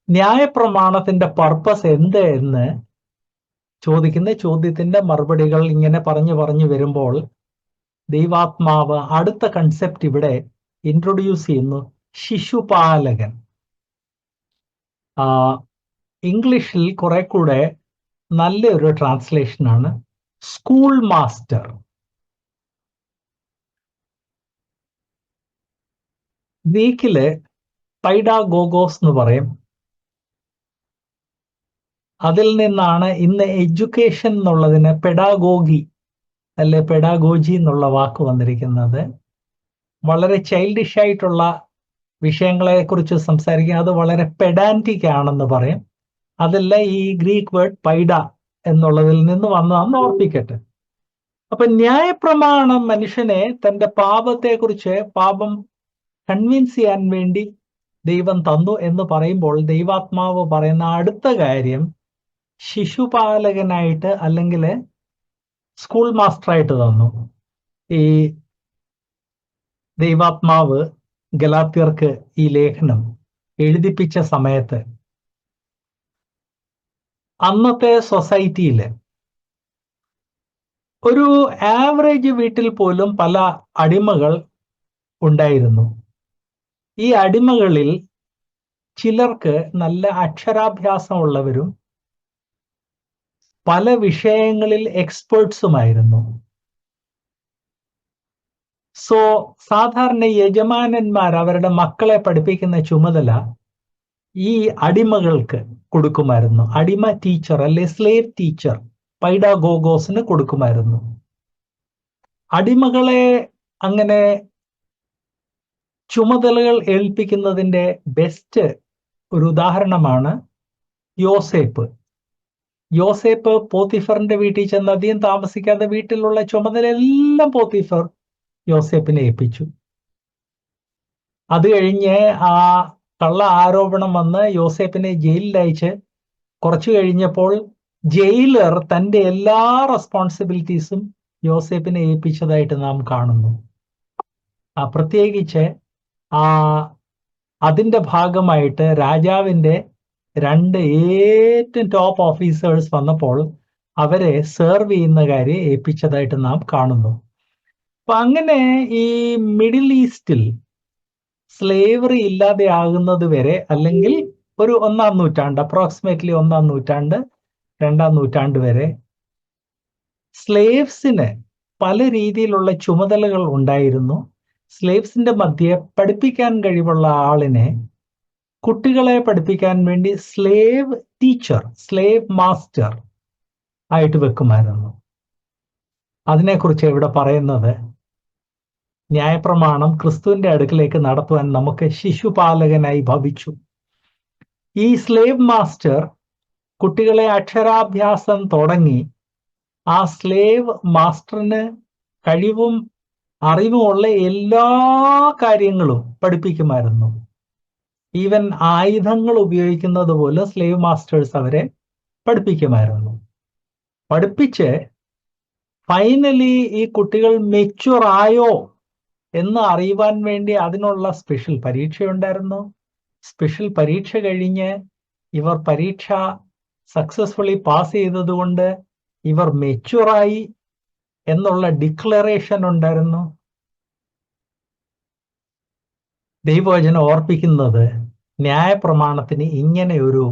ന്യായപ്രമാണത്തിന്റെ പർപ്പസ് എന്ത് എന്ന് ചോദിക്കുന്ന ചോദ്യത്തിന്റെ മറുപടികൾ ഇങ്ങനെ പറഞ്ഞു വരുമ്പോൾ ദൈവാത്മാവ് അടുത്ത കൺസെപ്റ്റ് ഇവിടെ ഇൻട്രൊഡ്യൂസ് ചെയ്യുന്നു, ശിശുപാലകൻ. ഇംഗ്ലീഷിൽ കുറെ കൂടെ നല്ലൊരു ട്രാൻസ്ലേഷനാണ് സ്കൂൾ മാസ്റ്റർ. ഗ്രീക്കില് പൈഡാഗോഗോസ് എന്ന് പറയും. അതിൽ നിന്നാണ് ഇന്ന് എഡ്യൂക്കേഷൻ എന്നുള്ളതിന് പെഡാഗോഗി അല്ലെ പെഡാഗോജി എന്നുള്ള വാക്ക് വന്നിരിക്കുന്നത്. വളരെ ചൈൽഡിഷ് ആയിട്ടുള്ള വിഷയങ്ങളെ കുറിച്ച് സംസാരിക്കുക, അത് വളരെ പെഡാന്റിക് ആണെന്ന് പറയും. അതല്ല ഈ ഗ്രീക്ക് വേർഡ് പൈഡ എന്നുള്ളതിൽ നിന്ന് വന്നതാണെന്ന് ഓർപ്പിക്കട്ടെ. അപ്പൊ ന്യായപ്രമാണം മനുഷ്യനെ തന്റെ പാപത്തെക്കുറിച്ച്, പാപം കൺവിൻസ് ചെയ്യാൻ വേണ്ടി ദൈവം തന്നു എന്ന് പറയുമ്പോൾ ദൈവാത്മാവ് പറയുന്ന അടുത്ത കാര്യം ശിശുപാലകനായിട്ട് അല്ലെങ്കിൽ സ്കൂൾ മാസ്റ്ററായിട്ട് തന്നു. ഈ ദൈവാത്മാവ് ഗലാത്യർക്ക് ഈ ലേഖനം എഴുതിപ്പിച്ച സമയത്ത് അന്നത്തെ സൊസൈറ്റിയില് ഒരു ആവറേജ് വീട്ടിൽ പോലും പല അടിമകൾ ഉണ്ടായിരുന്നു. ഈ അടിമകളിൽ ചിലർക്ക് നല്ല അക്ഷരാഭ്യാസമുള്ളവരും പല വിഷയങ്ങളിൽ എക്സ്പേർട്സുമായിരുന്നു. സോ സാധാരണ യജമാനന്മാർ അവരുടെ മക്കളെ പഠിപ്പിക്കുന്ന ചുമതല ഈ അടിമകൾക്ക് കൊടുക്കുമായിരുന്നു. അടിമ ടീച്ചർ അല്ലെ സ്ലേവ് ടീച്ചർ പൈഡാഗോഗോസിന് കൊടുക്കുമായിരുന്നു. അടിമകളെ അങ്ങനെ ചുമതലകൾ ഏൽപ്പിക്കുന്നതിന്റെ ബെസ്റ്റ് ഒരു ഉദാഹരണമാണ് യോസേപ്പ്. യോസേപ്പ് പോത്തിഫറിന്റെ വീട്ടിൽ ചെന്ന് അധികം താമസിക്കാതെ വീട്ടിലുള്ള ചുമതല എല്ലാം പോത്തിഫർ യോസേപ്പിനെ ഏൽപ്പിച്ചു. അത് കഴിഞ്ഞ് ആ കള്ള ആരോപണം വന്ന് യോസേപ്പിനെ ജയിലിൽ അയച്ച് കുറച്ചു കഴിഞ്ഞപ്പോൾ ജയിലർ തന്റെ എല്ലാ റെസ്പോൺസിബിലിറ്റീസും യോസേപ്പിനെ ഏൽപ്പിച്ചതായിട്ട് നാം കാണുന്നു. പ്രത്യേകിച്ച് അതിന്റെ ഭാഗമായിട്ട് രാജാവിന്റെ 2 ഏറ്റവും ടോപ്പ് ഓഫീസേഴ്സ് വന്നപ്പോൾ അവരെ സെർവ് ചെയ്യുന്ന കാര്യം ഏൽപ്പിച്ചതായിട്ട് നാം കാണുന്നു. അപ്പൊ അങ്ങനെ ഈ മിഡിൽ ഈസ്റ്റിൽ സ്ലേവറി ഇല്ലാതെ ആകുന്നത് വരെ, അല്ലെങ്കിൽ ഒരു 1-ാം നൂറ്റാണ്ട്, അപ്രോക്സിമേറ്റ്ലി 1-ാം നൂറ്റാണ്ട് 2-ാം നൂറ്റാണ്ട് വരെ സ്ലേവ്സിന് പല രീതിയിലുള്ള ചുമതലകൾ ഉണ്ടായിരുന്നു. സ്ലേവ്സിന്റെ മധ്യേ പഠിപ്പിക്കാൻ കഴിവുള്ള ആളിനെ കുട്ടികളെ പഠിപ്പിക്കാൻ വേണ്ടി സ്ലേവ് ടീച്ചർ, സ്ലേവ് മാസ്റ്റർ ആയിട്ട് വെക്കുമായിരുന്നു. അതിനെക്കുറിച്ച് ഇവിടെ പറയുന്നത് ന്യായപ്രമാണം ക്രിസ്തുവിന്റെ അടുക്കിലേക്ക് നടത്തുവാൻ നമുക്ക് ശിശുപാലകനായി ഭവിച്ചു. ഈ സ്ലേവ് മാസ്റ്റർ കുട്ടികളെ അക്ഷരാഭ്യാസം തുടങ്ങി. ആ സ്ലേവ് മാസ്റ്ററിന് കഴിവും അറിവുമുള്ള എല്ലാ കാര്യങ്ങളും പഠിപ്പിക്കുമായിരുന്നു. ഈവൻ ആയുധങ്ങൾ ഉപയോഗിക്കുന്നത് പോലെ സ്ലേവ് മാസ്റ്റേഴ്സ് അവരെ പഠിപ്പിക്കുമായിരുന്നു. പഠിപ്പിച്ച് ഫൈനലി ഈ കുട്ടികൾ മെച്യൂർ ആയോ എന്ന് അറിയുവാൻ വേണ്ടി അതിനുള്ള സ്പെഷ്യൽ പരീക്ഷയുണ്ടായിരുന്നു. സ്പെഷ്യൽ പരീക്ഷ കഴിഞ്ഞ് ഇവർ പരീക്ഷ സക്സസ്ഫുള്ളി പാസ് ചെയ്തതുകൊണ്ട് ഇവർ മെച്യൂറായി എന്നുള്ള ഡിക്ലറേഷൻ ഉണ്ടായിരുന്നു. ദൈവവചനം ഓർപ്പിക്കുന്നത് ന്യായപ്രമാണത്തിന് ഇങ്ങനെ ഒരു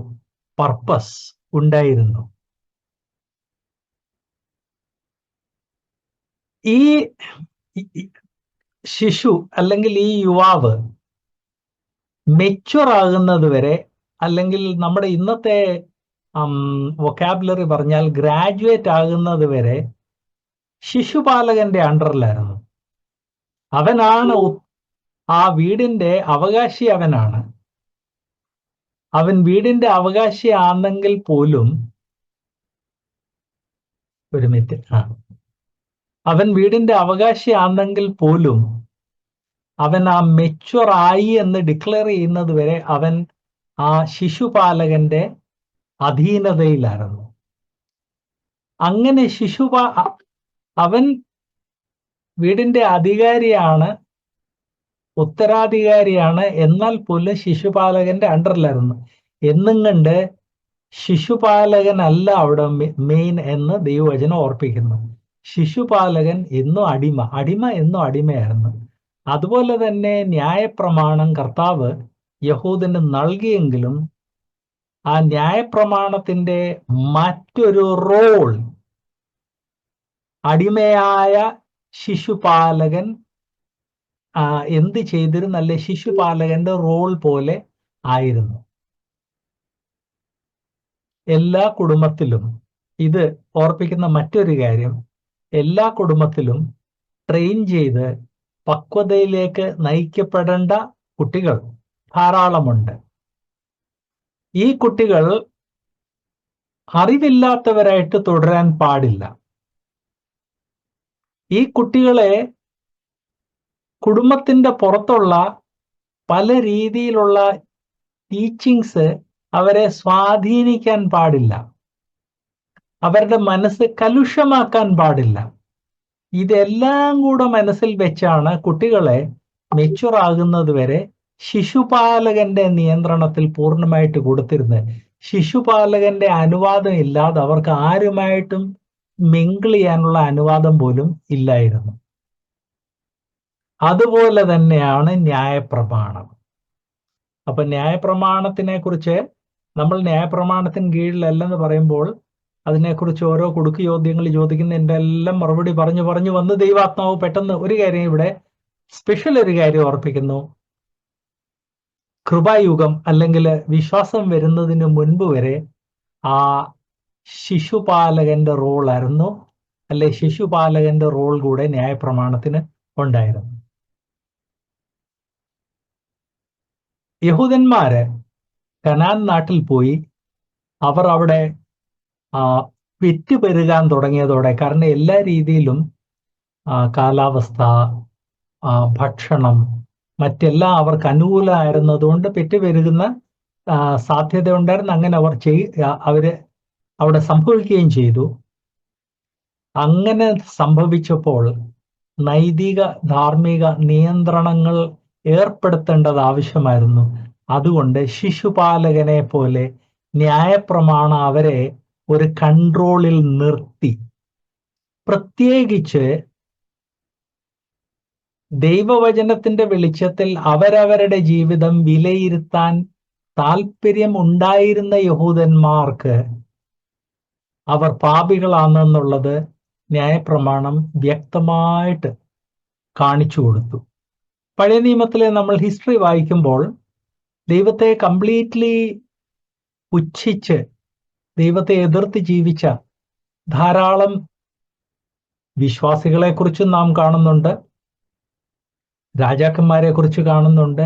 പർപ്പസ് ഉണ്ടായിരുന്നു. ഈ ശിശു അല്ലെങ്കിൽ ഈ യുവാവ് മെച്യൂർ ആകുന്നത് വരെ, അല്ലെങ്കിൽ നമ്മുടെ ഇന്നത്തെ വൊക്കാബുലറി പറഞ്ഞാൽ ഗ്രാജുവേറ്റ് ആകുന്നത് വരെ ശിശുപാലകന്റെ അണ്ടറിലായിരുന്നു. അവനാണ് ആ വീടിന്റെ അവകാശി. അവൻ വീടിന്റെ അവകാശിയാണെങ്കിൽ പോലും അവൻ വീടിന്റെ അവകാശിയാണെങ്കിൽ പോലും അവൻ ആ മെച്യൂർ ആയി എന്ന് ഡിക്ലെയർ ചെയ്യുന്നത് വരെ അവൻ ആ ശിശുപാലകന്റെ അധീനതയിലായിരുന്നു. അങ്ങനെ അവൻ വീടിന്റെ അധികാരിയാണ്, ഉത്തരാധികാരിയാണ്, എന്നാൽ പോലും ശിശുപാലകന്റെ അണ്ടറിലായിരുന്നു. എന്നും കണ്ട് ശിശുപാലകനല്ല അവിടെ മെയിൻ എന്ന് ദൈവവചനം ഓർപ്പിക്കുന്നു. ശിശുപാലകൻ എന്നും അടിമ എന്നും അടിമയായിരുന്നു. അതുപോലെ തന്നെ ന്യായപ്രമാണം കർത്താവ് യഹൂദന് നൽകിയെങ്കിലും ആ ന്യായപ്രമാണത്തിന്റെ മറ്റൊരു റോൾ അടിമയായ ശിശുപാലകൻ എന്ത് ചെയ്തിരുന്നല്ലേ ശിശുപാലകന്റെ റോൾ പോലെ ആയിരുന്നു. എല്ലാ കുടുംബത്തിലും ഇത് ഓർപ്പിക്കുന്ന മറ്റൊരു കാര്യം, എല്ലാ കുടുംബത്തിലും ട്രെയിൻ ചെയ്ത് പക്വതയിലേക്ക് നയിക്കപ്പെടേണ്ട കുട്ടികൾ ധാരാളമുണ്ട്. ഈ കുട്ടികൾ അറിവില്ലാത്തവരായിട്ട് തുടരാൻ പാടില്ല. ഈ കുട്ടികളെ കുടുംബത്തിന്റെ പുറത്തുള്ള പല രീതിയിലുള്ള ടീച്ചിങ്സ് അവരെ സ്വാധീനിക്കാൻ പാടില്ല. അവരുടെ മനസ്സ് കലുഷമാക്കാൻ പാടില്ല. ഇതെല്ലാം കൂടെ മനസ്സിൽ വെച്ചാണ് കുട്ടികളെ മെച്യൂർ ആകുന്നത് വരെ ശിശുപാലകന്റെ നിയന്ത്രണത്തിൽ പൂർണ്ണമായിട്ട് കൊടുത്തിരുന്നത്. ശിശുപാലകന്റെ അനുവാദം ഇല്ലാതെ അവർക്ക് ആരുമായിട്ടും മിങ്കിൾ ചെയ്യാനുള്ള അനുവാദം പോലും ഇല്ലായിരുന്നു. അതുപോലെ തന്നെയാണ് ന്യായപ്രമാണം. അപ്പൊ ന്യായപ്രമാണത്തിനെ കുറിച്ച് നമ്മൾ ന്യായപ്രമാണത്തിന് കീഴിലല്ലെന്ന് പറയുമ്പോൾ അതിനെക്കുറിച്ച് ഓരോ കുടുക്ക് ചോദ്യങ്ങൾ ചോദിക്കുന്നതിൻ്റെ എല്ലാം മറുപടി പറഞ്ഞു വന്ന് ദൈവാത്മാവ് പെട്ടെന്ന് ഒരു കാര്യം ഇവിടെ സ്പെഷ്യൽ ഒരു കാര്യം ഓർപ്പിക്കുന്നു. കൃപായുഗം അല്ലെങ്കിൽ വിശ്വാസം വരുന്നതിന് മുൻപ് വരെ ആ ശിശുപാലകന്റെ റോളായിരുന്നു, അല്ലെ ശിശുപാലകന്റെ റോൾ കൂടെ ന്യായപ്രമാണത്തിന് ഉണ്ടായിരുന്നു. യഹൂദന്മാര് കനാൻ നാട്ടിൽ പോയി അവർ അവിടെ പെറ്റുപെരുകാൻ തുടങ്ങിയതോടെ, കാരണം എല്ലാ രീതിയിലും കാലാവസ്ഥ, ഭക്ഷണം, മറ്റെല്ലാം അവർക്ക് അനുകൂലമായിരുന്നതുകൊണ്ട് പെറ്റുപെരുകുന്ന സാധ്യത ഉണ്ടായിരുന്നു. അങ്ങനെ അവര് അവിടെ സംഭവിക്കുകയും ചെയ്തു. അങ്ങനെ സംഭവിച്ചപ്പോൾ നൈതിക ധാർമ്മിക നിയന്ത്രണങ്ങൾ ഏർപ്പെടുത്തേണ്ടത് ആവശ്യമായിരുന്നു. അതുകൊണ്ട് ശിശുപാലകനെ പോലെ ന്യായപ്രമാണം അവരെ ഒരു കൺട്രോളിൽ നിർത്തി. പ്രത്യേകിച്ച് ദൈവവചനത്തിന്റെ വെളിച്ചത്തിൽ അവരവരുടെ ജീവിതം വിലയിരുത്താൻ താല്പര്യം ഉണ്ടായിരുന്ന യഹൂദന്മാർക്ക് അവർ പാപികളാണെന്നുള്ളത് ന്യായപ്രമാണം വ്യക്തമായിട്ട് കാണിച്ചു കൊടുത്തു. പഴയ നിയമത്തിലെ നമ്മൾ ഹിസ്റ്ററി വായിക്കുമ്പോൾ ദൈവത്തെ കംപ്ലീറ്റ്ലി പുച്ഛിച്ച് ദൈവത്തെ എതിർത്ത് ജീവിച്ച ധാരാളം വിശ്വാസികളെ കുറിച്ചും നാം കാണുന്നുണ്ട്, രാജാക്കന്മാരെ കുറിച്ച് കാണുന്നുണ്ട്,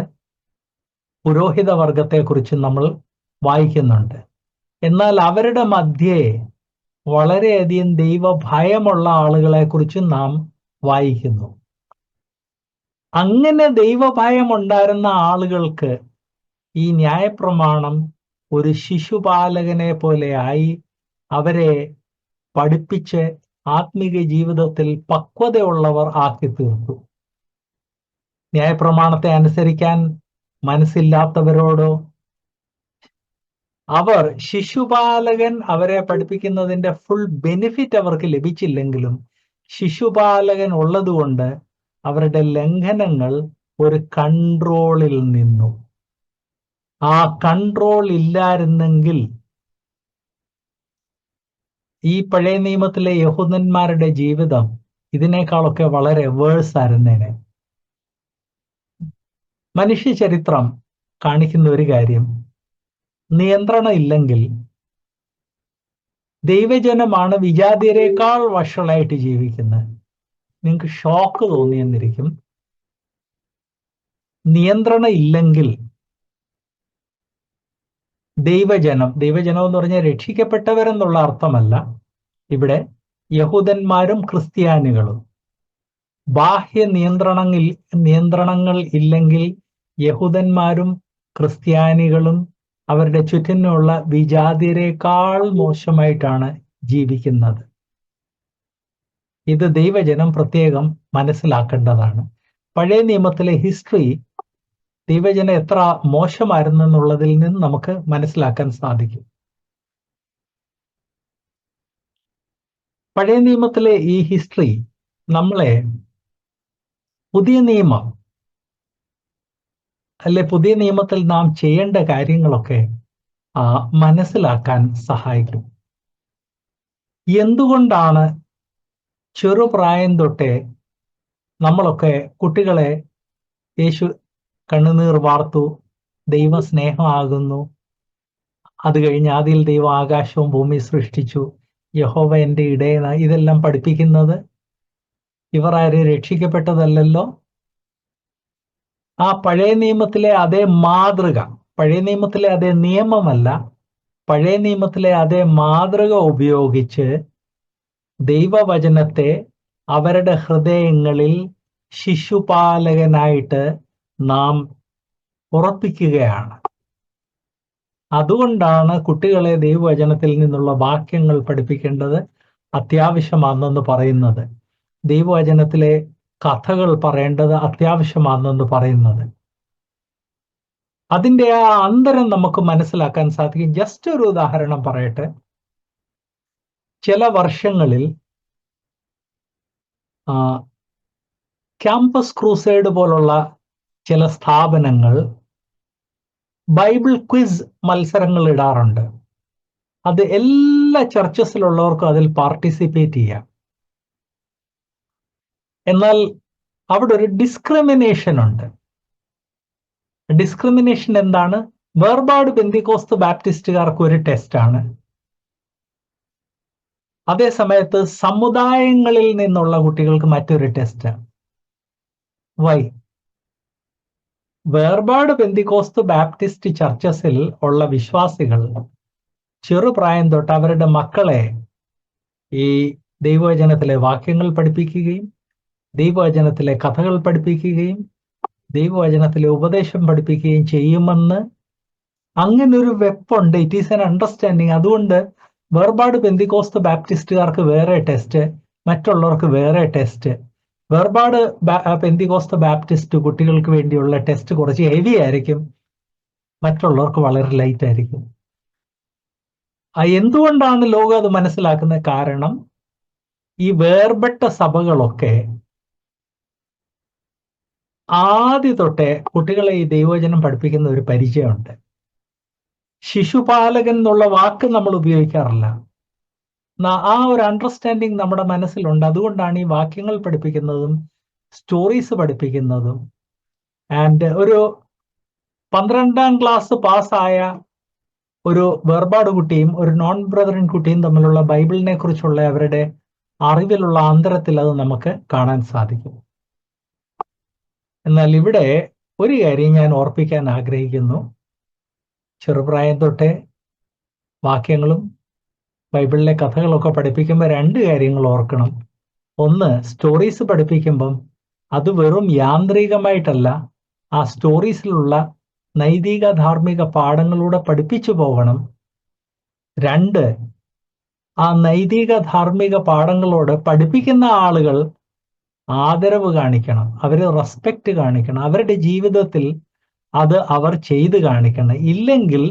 പുരോഹിത വർഗത്തെക്കുറിച്ചും നമ്മൾ വായിക്കുന്നുണ്ട്. എന്നാൽ അവരുടെ മധ്യേ വളരെയധികം ദൈവഭയമുള്ള ആളുകളെ കുറിച്ചും നാം വായിക്കുന്നു. അങ്ങനെ ദൈവഭയം ഉണ്ടായിരുന്ന ആളുകൾക്ക് ഈ ന്യായപ്രമാണം ഒരു ശിശുപാലകനെ പോലെയായി അവരെ പഠിപ്പിച്ച് ആത്മീക ജീവിതത്തിൽ പക്വതയുള്ളവർ ആക്കി തീർത്തു. ന്യായപ്രമാണത്തെ അനുസരിക്കാൻ മനസ്സില്ലാത്തവരോടോ അവർ ശിശുപാലകൻ അവരെ പഠിപ്പിക്കുന്നതിന്റെ ഫുൾ ബെനിഫിറ്റ് അവർക്ക് ലഭിച്ചില്ലെങ്കിലും ശിശുപാലകൻ ഉള്ളതുകൊണ്ട് അവരുടെ ലംഘനങ്ങൾ ഒരു കൺട്രോളിൽ നിന്നു. ആ കൺട്രോൾ ഇല്ലായിരുന്നെങ്കിൽ ഈ പഴയ നിയമത്തിലെ യഹൂദന്മാരുടെ ജീവിതം ഇതിനേക്കാളൊക്കെ വളരെ വേഴ്സ് ആയിരുന്നേനെ. മനുഷ്യ ചരിത്രം കാണിക്കുന്ന ഒരു കാര്യം, നിയന്ത്രണം ഇല്ലെങ്കിൽ ദൈവജനമാണ് വിജാതിയരെക്കാൾ വഷളായിട്ട് ജീവിക്കുന്നത്. നിങ്ങൾക്ക് ഷോക്ക് തോന്നിയെന്നിരിക്കും. നിയന്ത്രണം ഇല്ലെങ്കിൽ ദൈവജനം എന്ന് പറഞ്ഞാൽ രക്ഷിക്കപ്പെട്ടവരെന്നുള്ള അർത്ഥമല്ല. ഇവിടെ യഹൂദന്മാരും ക്രിസ്ത്യാനികളും. ബാഹ്യ നിയന്ത്രണങ്ങൾ ഇല്ലെങ്കിൽ യഹൂദന്മാരും ക്രിസ്ത്യാനികളും അവരുടെ ചുറ്റിനുള്ള വിജാതിയരെക്കാൾ മോശമായിട്ടാണ് ജീവിക്കുന്നത്. ഇത് ദൈവജനം പ്രത്യേകം മനസ്സിലാക്കേണ്ടതാണ്. പഴയ നിയമത്തിലെ ഹിസ്റ്ററി ദൈവജനം എത്ര മോശമായിരുന്നു എന്നുള്ളതിൽ നിന്ന് നമുക്ക് മനസ്സിലാക്കാൻ സാധിക്കും. പഴയ നിയമത്തിലെ ഈ ഹിസ്റ്ററി നമ്മളെ പുതിയ നിയമം പുതിയ നിയമത്തിൽ നാം ചെയ്യേണ്ട കാര്യങ്ങളൊക്കെ മനസ്സിലാക്കാൻ സഹായിക്കും. എന്തുകൊണ്ടാണ് ചെറുപ്രായം തൊട്ടേ നമ്മളൊക്കെ കുട്ടികളെ യേശു കണ്ണുനീർ വാർത്തു, ദൈവ സ്നേഹമാകുന്നു, അത് കഴിഞ്ഞ് ആദിയിൽ ദൈവം ആകാശവും ഭൂമി സൃഷ്ടിച്ചു, യഹോവ എൻ്റെ ഇടയന, ഇതെല്ലാം പഠിപ്പിക്കുന്നത്? ഇവർ ആര് രക്ഷിക്കപ്പെട്ടതല്ലല്ലോ. ആ പഴയ നിയമത്തിലെ അതേ മാതൃക, പഴയ നിയമത്തിലെ അതേ നിയമമല്ല, പഴയ നിയമത്തിലെ അതേ മാതൃക ഉപയോഗിച്ച് ദൈവവചനത്തെ അവരുടെ ഹൃദയങ്ങളിൽ ശിശുപാലകനായിട്ട് നാം ഉറപ്പിക്കുകയാണ്. അതുകൊണ്ടാണ് കുട്ടികളെ ദൈവവചനത്തിൽ നിന്നുള്ള വാക്യങ്ങൾ പഠിപ്പിക്കേണ്ടത് അത്യാവശ്യമാണെന്ന് പറയുന്നത്. ദൈവവചനത്തിലെ കഥകൾ പറയേണ്ടത് അത്യാവശ്യമാണെന്ന് പറയുന്നത്. അതിൻ്റെ ആ അന്തരം നമുക്ക് മനസ്സിലാക്കാൻ സാധിക്കും. ജസ്റ്റ് ഒരു ഉദാഹരണം പറയട്ടെ. ചില വർഷങ്ങളിൽ ക്യാമ്പസ് ക്രൂസൈഡ് പോലുള്ള ചില സ്ഥാപനങ്ങൾ ബൈബിൾ ക്വിസ് മത്സരങ്ങൾ ഇടാറുണ്ട്. അത് എല്ലാ ചർച്ചസിലുള്ളവർക്കും അതിൽ പാർട്ടിസിപ്പേറ്റ് ചെയ്യാം. എന്നാൽ അവിടെ ഒരു ഡിസ്ക്രിമിനേഷൻ ഉണ്ട്. ഡിസ്ക്രിമിനേഷൻ എന്താണ്? വേർപാട് പെന്തിക്കോസ്ത് ബാപ്റ്റിസ്റ്റുകാർക്ക് ഒരു ടെസ്റ്റാണ്. അതേ സമയത്ത് സമുദായങ്ങളിൽ നിന്നുള്ള കുട്ടികൾക്ക് മറ്റൊരു ടെസ്റ്റാണ്. വൈ? വേർപാട് പെന്തിക്കോസ്ത് ബാപ്റ്റിസ്റ്റ് ചർച്ചസിൽ ഉള്ള വിശ്വാസികൾ ചെറുപ്രായം തൊട്ട് അവരുടെ മക്കളെ ഈ ദൈവവചനത്തിലെ വാക്യങ്ങൾ പഠിപ്പിക്കുകയും ദൈവവചനത്തിലെ കഥകൾ പഠിപ്പിക്കുകയും ദൈവവചനത്തിലെ ഉപദേശം പഠിപ്പിക്കുകയും ചെയ്യുമെന്ന് അങ്ങനൊരു വെപ്പുണ്ട്. It is an understanding. അതുകൊണ്ട് വേർപാട് പെന്തിക്കോസ്ത് ബാപ്റ്റിസ്റ്റുകാർക്ക് വേറെ ടെസ്റ്റ്, മറ്റുള്ളവർക്ക് വേറെ ടെസ്റ്റ്. വേർപാട് പെന്തിക്കോസ്ത് ബാപ്റ്റിസ്റ്റ് കുട്ടികൾക്ക് വേണ്ടിയുള്ള ടെസ്റ്റ് കുറച്ച് ഹെവി ആയിരിക്കും, മറ്റുള്ളവർക്ക് വളരെ ലൈറ്റ് ആയിരിക്കും. എന്തുകൊണ്ടാണ് ലോകം അത് മനസ്സിലാക്കുന്നത്? കാരണം ഈ വേർപെട്ട സഭകളൊക്കെ ആദ്യ തൊട്ടേ കുട്ടികളെ ഈ ദൈവവചനം പഠിപ്പിക്കുന്ന ഒരു പരിചയമുണ്ട്. ശിശുപാലകൻ എന്നുള്ള വാക്ക് നമ്മൾ ഉപയോഗിക്കാറില്ല. ആ ഒരു അണ്ടർസ്റ്റാൻഡിങ് നമ്മുടെ മനസ്സിലുണ്ട്. അതുകൊണ്ടാണ് ഈ വാക്യങ്ങൾ പഠിപ്പിക്കുന്നതും സ്റ്റോറീസ് പഠിപ്പിക്കുന്നതും. ആൻഡ് ഒരു 12ാം ക്ലാസ് പാസ്സായ ഒരു വേർപാട് കുട്ടിയും ഒരു നോൺ ബ്രദറൻ കുട്ടിയും തമ്മിലുള്ള ബൈബിളിനെ കുറിച്ചുള്ള അവരുടെ അറിവിലുള്ള അന്തരത്തിൽ അത് നമുക്ക് കാണാൻ സാധിക്കും. എന്നാൽ ഇവിടെ ഒരു കാര്യം ഞാൻ ഓർപ്പിക്കാൻ ആഗ്രഹിക്കുന്നു. ചെറുപ്രായം തൊട്ടേ വാക്യങ്ങളും ബൈബിളിലെ കഥകളൊക്കെ പഠിപ്പിക്കുമ്പോൾ രണ്ട് കാര്യങ്ങൾ ഓർക്കണം. ഒന്ന്, സ്റ്റോറീസ് പഠിപ്പിക്കുമ്പം അത് വെറും യാന്ത്രികമായിട്ടല്ല, ആ സ്റ്റോറീസിലുള്ള നൈതിക ധാർമ്മിക പാഠങ്ങളിലൂടെ പഠിപ്പിച്ചു പോകണം. രണ്ട്, ആ നൈതിക ധാർമ്മിക പാഠങ്ങളോട് പഠിപ്പിക്കുന്ന ആളുകൾ ആദരവ് കാണിക്കണം, അവർ റെസ്പെക്റ്റ് കാണിക്കണം, അവരുടെ ജീവിതത്തിൽ അത് അവർ ചെയ്ത് കാണിക്കണം. ഇല്ലെങ്കിൽ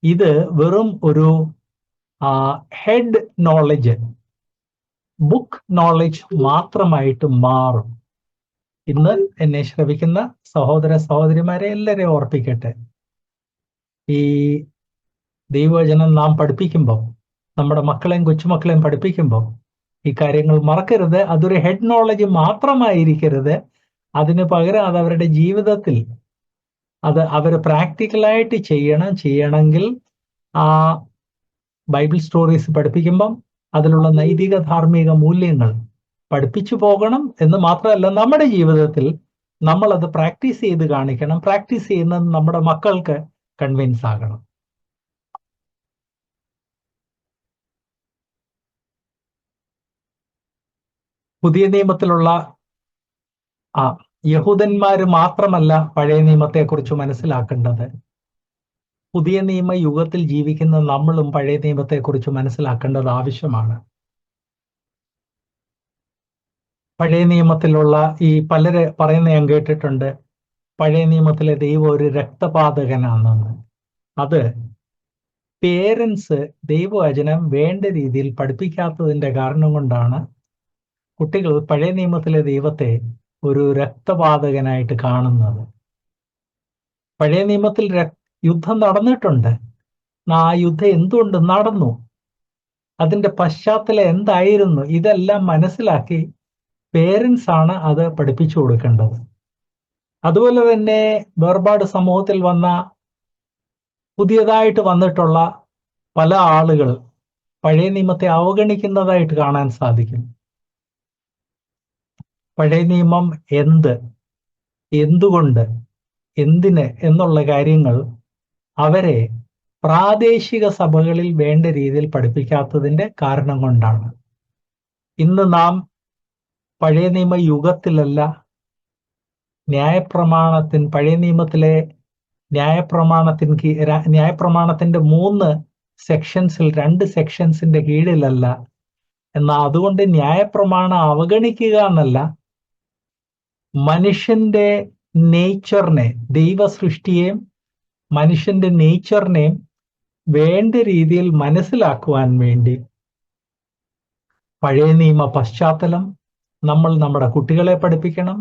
ഇത് വെറും ഒരു ഹെഡ് നോളജ്, ബുക്ക് നോളജ് മാത്രമായിട്ട് മാറും. ഇന്ന് എന്നെ ശ്രവിക്കുന്ന സഹോദര സഹോദരിമാരെ എല്ലാവരെയും ഓർപ്പിക്കട്ടെ. ഈ ദൈവവചനം നാം പഠിപ്പിക്കുമ്പോൾ, നമ്മുടെ മക്കളെയും കൊച്ചുമക്കളെയും പഠിപ്പിക്കുമ്പോൾ ഈ കാര്യങ്ങൾ മറക്കരുത്. അതൊരു ഹെഡ് നോളജ് മാത്രമായിരിക്കരുത്. അതിന് പകരം അത് അവരുടെ ജീവിതത്തിൽ അത് അവർ പ്രാക്ടിക്കലായിട്ട് ചെയ്യണമെങ്കിൽ ആ ബൈബിൾ സ്റ്റോറീസ് പഠിപ്പിക്കുമ്പം അതിലുള്ള നൈതിക ധാർമ്മിക മൂല്യങ്ങൾ പഠിപ്പിച്ചു പോകണം എന്ന് മാത്രമല്ല, നമ്മുടെ ജീവിതത്തിൽ നമ്മളത് പ്രാക്ടീസ് ചെയ്ത് കാണിക്കണം. പ്രാക്ടീസ് ചെയ്യുന്നത് നമ്മുടെ മക്കൾക്ക് കൺവിൻസ് ആകണം. പുതിയ നിയമത്തിലുള്ള യഹൂദന്മാര് മാത്രമല്ല പഴയ നിയമത്തെക്കുറിച്ച് മനസ്സിലാക്കേണ്ടത്. പുതിയ നിയമ യുഗത്തിൽ ജീവിക്കുന്ന നമ്മളും പഴയ നിയമത്തെക്കുറിച്ച് മനസ്സിലാക്കേണ്ടത് ആവശ്യമാണ്. പഴയ നിയമത്തിലുള്ള ഈ പലര് പറയുന്ന ഞാൻ കേട്ടിട്ടുണ്ട്, പഴയ നിയമത്തിലെ ദൈവം ഒരു രക്തപാതകനാണെന്ന്. അത് പേരൻസ് ദൈവവചനം വേണ്ട രീതിയിൽ പഠിപ്പിക്കാത്തതിന്റെ കാരണം കൊണ്ടാണ് കുട്ടികൾ പഴയ നിയമത്തിലെ ദൈവത്തെ ഒരു രക്തപാതകനായിട്ട് കാണുന്നത്. പഴയ നിയമത്തിൽ യുദ്ധം നടന്നിട്ടുണ്ട്. ആ യുദ്ധം എന്തുകൊണ്ട് നടന്നു, അതിന്റെ പശ്ചാത്തലം എന്തായിരുന്നു, ഇതെല്ലാം മനസ്സിലാക്കി പേരൻസ് ആണ് അത് പഠിപ്പിച്ചു കൊടുക്കേണ്ടത്. അതുപോലെ തന്നെ വേർപാട് സമൂഹത്തിൽ വന്ന പുതിയതായിട്ട് വന്നിട്ടുള്ള പല ആളുകൾ പഴയ നിയമത്തെ അവഗണിക്കുന്നതായിട്ട് കാണാൻ സാധിക്കും. പഴയ നിയമം എന്തുകൊണ്ട്, എന്തിന് എന്നുള്ള കാര്യങ്ങൾ അവരെ പ്രാദേശിക സഭകളിൽ വേണ്ട രീതിയിൽ പഠിപ്പിക്കാത്തതിന്റെ കാരണം കൊണ്ടാണ്. ഇന്ന് നാം പഴയ നിയമ യുഗത്തിലല്ല, പഴയ നിയമത്തിലെ ന്യായപ്രമാണത്തിന്റെ 3 സെക്ഷൻസിൽ 2 സെക്ഷൻസിന്റെ കീഴിലല്ല. എന്നാൽ അതുകൊണ്ട് ന്യായപ്രമാണം അവഗണിക്കുക എന്നല്ല, മനുഷ്യന്റെ നേച്ചറിനെ, ദൈവ സൃഷ്ടിയെയും മനുഷ്യന്റെ നേച്ചറിനെയും വേണ്ട രീതിയിൽ മനസ്സിലാക്കുവാൻ വേണ്ടി പഴയ നിയമ പശ്ചാത്തലം നമ്മൾ നമ്മുടെ കുട്ടികളെ പഠിപ്പിക്കണം,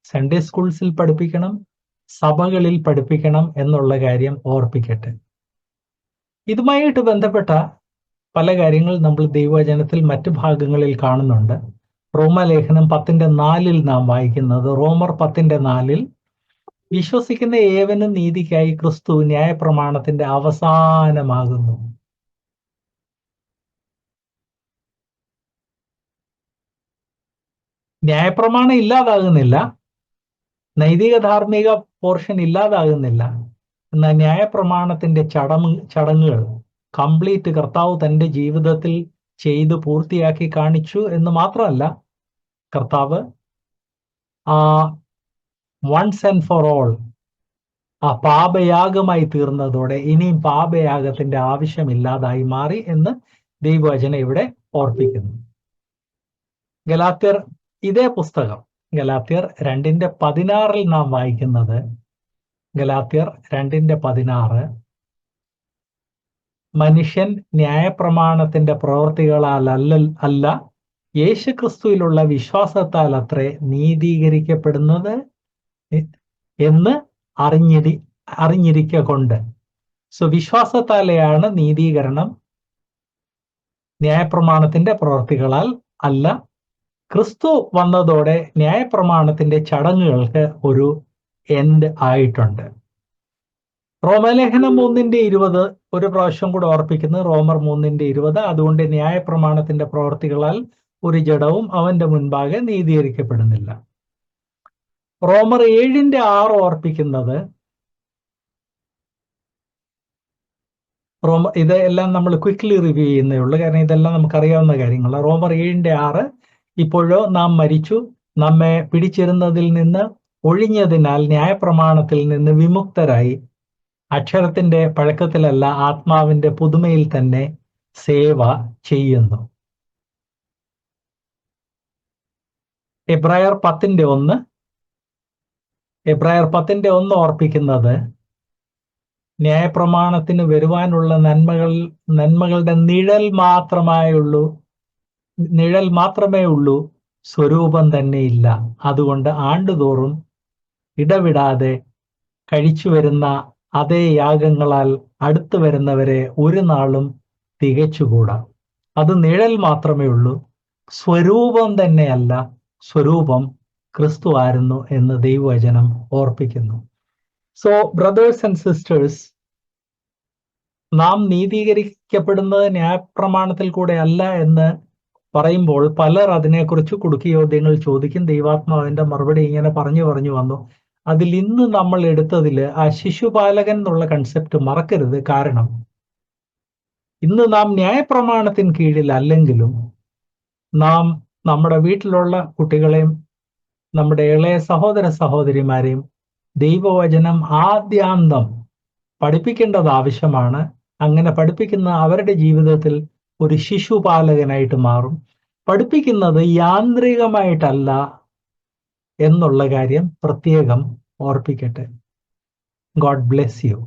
സൺഡേ സ്കൂൾസിൽ പഠിപ്പിക്കണം, സഭകളിൽ പഠിപ്പിക്കണം എന്നുള്ള കാര്യം ഓർപ്പിക്കട്ടെ. ഇതുമായിട്ട് ബന്ധപ്പെട്ട പല കാര്യങ്ങൾ നമ്മൾ ദൈവവചനത്തിൽ മറ്റു ഭാഗങ്ങളിൽ കാണുന്നുണ്ട്. റോമലേഖനം 10:4 നാം വായിക്കുന്നത്, റോമർ 10:4, വിശ്വസിക്കുന്ന ഏവനും നീതിക്കായി ക്രിസ്തു ന്യായപ്രമാണത്തിന്റെ അവസാനമാകുന്നു. ന്യായപ്രമാണം ഇല്ലാതാകുന്നില്ല, നൈതിക ധാർമ്മിക പോർഷൻ ഇല്ലാതാകുന്നില്ല. എന്നാൽ ന്യായപ്രമാണത്തിന്റെ ചടങ്ങുകൾ കംപ്ലീറ്റ് കർത്താവ് തന്റെ ജീവിതത്തിൽ ചെയ്ത് പൂർത്തിയാക്കി കാണിച്ചു എന്ന് മാത്രമല്ല, കർത്താവ് വൺസ് ആൻഡ് ഫോർ ഓൾ പാപയാഗമായി തീർന്നതോടെ ഇനിയും പാപയാഗത്തിന്റെ ആവശ്യമില്ലാതായി മാറി എന്ന് ദൈവവചനം ഇവിടെ ഓർപ്പിക്കുന്നു. ഗലാത്യർ, ഇതേ പുസ്തകം ഗലാത്യർ 2:16 നാം വായിക്കുന്നത്, ഗലാത്യർ 2:16, മനുഷ്യൻ ന്യായപ്രമാണത്തിന്റെ പ്രവൃത്തികളാൽ അല്ല, യേശുക്രിസ്തുവിലുള്ള വിശ്വാസത്താൽ അത്രേ നീതീകരിക്കപ്പെടുന്നത് എന്ന് അറിഞ്ഞിരിക്കൊണ്ട്. വിശ്വാസത്താലെയാണ് നീതീകരണം, ന്യായപ്രമാണത്തിന്റെ പ്രവൃത്തികളാൽ അല്ല. ക്രിസ്തു വന്നതോടെ ന്യായപ്രമാണത്തിന്റെ ചടങ്ങുകൾക്ക് ഒരു എൻഡ് ആയിട്ടുണ്ട്. റോമലേഖനം 3:20 ഒരു പ്രാവശ്യം കൂടെ ഓർപ്പിക്കുന്നത്, റോമർ 3:20, അതുകൊണ്ട് ന്യായപ്രമാണത്തിന്റെ പ്രവൃത്തികളാൽ ഒരു ജഡവും അവന്റെ മുൻപാകെ നീതീകരിക്കപ്പെടുന്നില്ല. റോമർ 7:6 ഓർപ്പിക്കുന്നത്, ഇതെല്ലാം നമ്മൾ ക്വിക്ക്ലി റിവ്യൂ ചെയ്യുന്നേ ഉള്ളൂ, കാരണം ഇതെല്ലാം നമുക്കറിയാവുന്ന കാര്യങ്ങളാണ്. റോമർ 7:6, ഇപ്പോഴോ നാം മരിച്ചു, നമ്മെ പിടിച്ചിരുന്നതിൽ നിന്ന് ഒഴിഞ്ഞതിനാൽ ന്യായപ്രമാണത്തിൽ നിന്ന് വിമുക്തരായി അക്ഷരത്തിന്റെ പഴക്കത്തിലല്ല ആത്മാവിന്റെ പുതുമയിൽ തന്നെ സേവ ചെയ്യുന്നു. എബ്രായർ 10:1 ഓർപ്പിക്കുന്നത്, ന്യായപ്രമാണത്തിന് വരുവാനുള്ള നന്മകളുടെ നിഴൽ മാത്രമേ ഉള്ളൂ, സ്വരൂപം തന്നെയില്ല. അതുകൊണ്ട് ആണ്ടുതോറും ഇടവിടാതെ കഴിച്ചു വരുന്ന അതേ യാഗങ്ങളാൽ അടുത്തു വരുന്നവരെ ഒരു നാളും തികച്ചുകൂടാ. അത് നിഴൽ മാത്രമേ ഉള്ളൂ, സ്വരൂപം തന്നെയല്ല. സ്വരൂപം ക്രിസ്തു ആയിരുന്നു എന്ന് ദൈവവചനം ഓർപ്പിക്കുന്നു. സോ ബ്രദേഴ്സ് ആൻഡ് സിസ്റ്റേഴ്സ്, നാം നീതീകരിക്കപ്പെടുന്നത് ന്യായപ്രമാണത്തിൽ കൂടെ അല്ല എന്ന് പറയുമ്പോൾ പലർ അതിനെക്കുറിച്ച് കുടുക്കിയോദ്യങ്ങൾ ചോദിക്കും. ദൈവാത്മാവിന്റെ മറുപടി ഇങ്ങനെ പറഞ്ഞു വന്നു. അതിൽ ഇന്ന് നമ്മൾ എടുത്തതിൽ ആ ശിശുപാലകൻ എന്നുള്ള കൺസെപ്റ്റ് മറക്കരുത്. കാരണം ഇന്ന് നാം ന്യായപ്രമാണത്തിന് കീഴിലല്ലെങ്കിലും നാം നമ്മുടെ വീട്ടിലുള്ള കുട്ടികളെയും നമ്മുടെ ഇളയ സഹോദര സഹോദരിമാരെയും ദൈവവചനം ആദ്യാന്തം പഠിപ്പിക്കേണ്ടത് ആവശ്യമാണ്. അങ്ങനെ പഠിപ്പിക്കുന്ന അവരുടെ ജീവിതത്തിൽ ഒരു ശിശുപാലകനായിട്ട് മാറും. പഠിപ്പിക്കുന്നത് യാന്ത്രികമായിട്ടല്ല എന്നുള്ള കാര്യം പ്രത്യേകം ഓർപ്പിക്കട്ടെ. God bless you.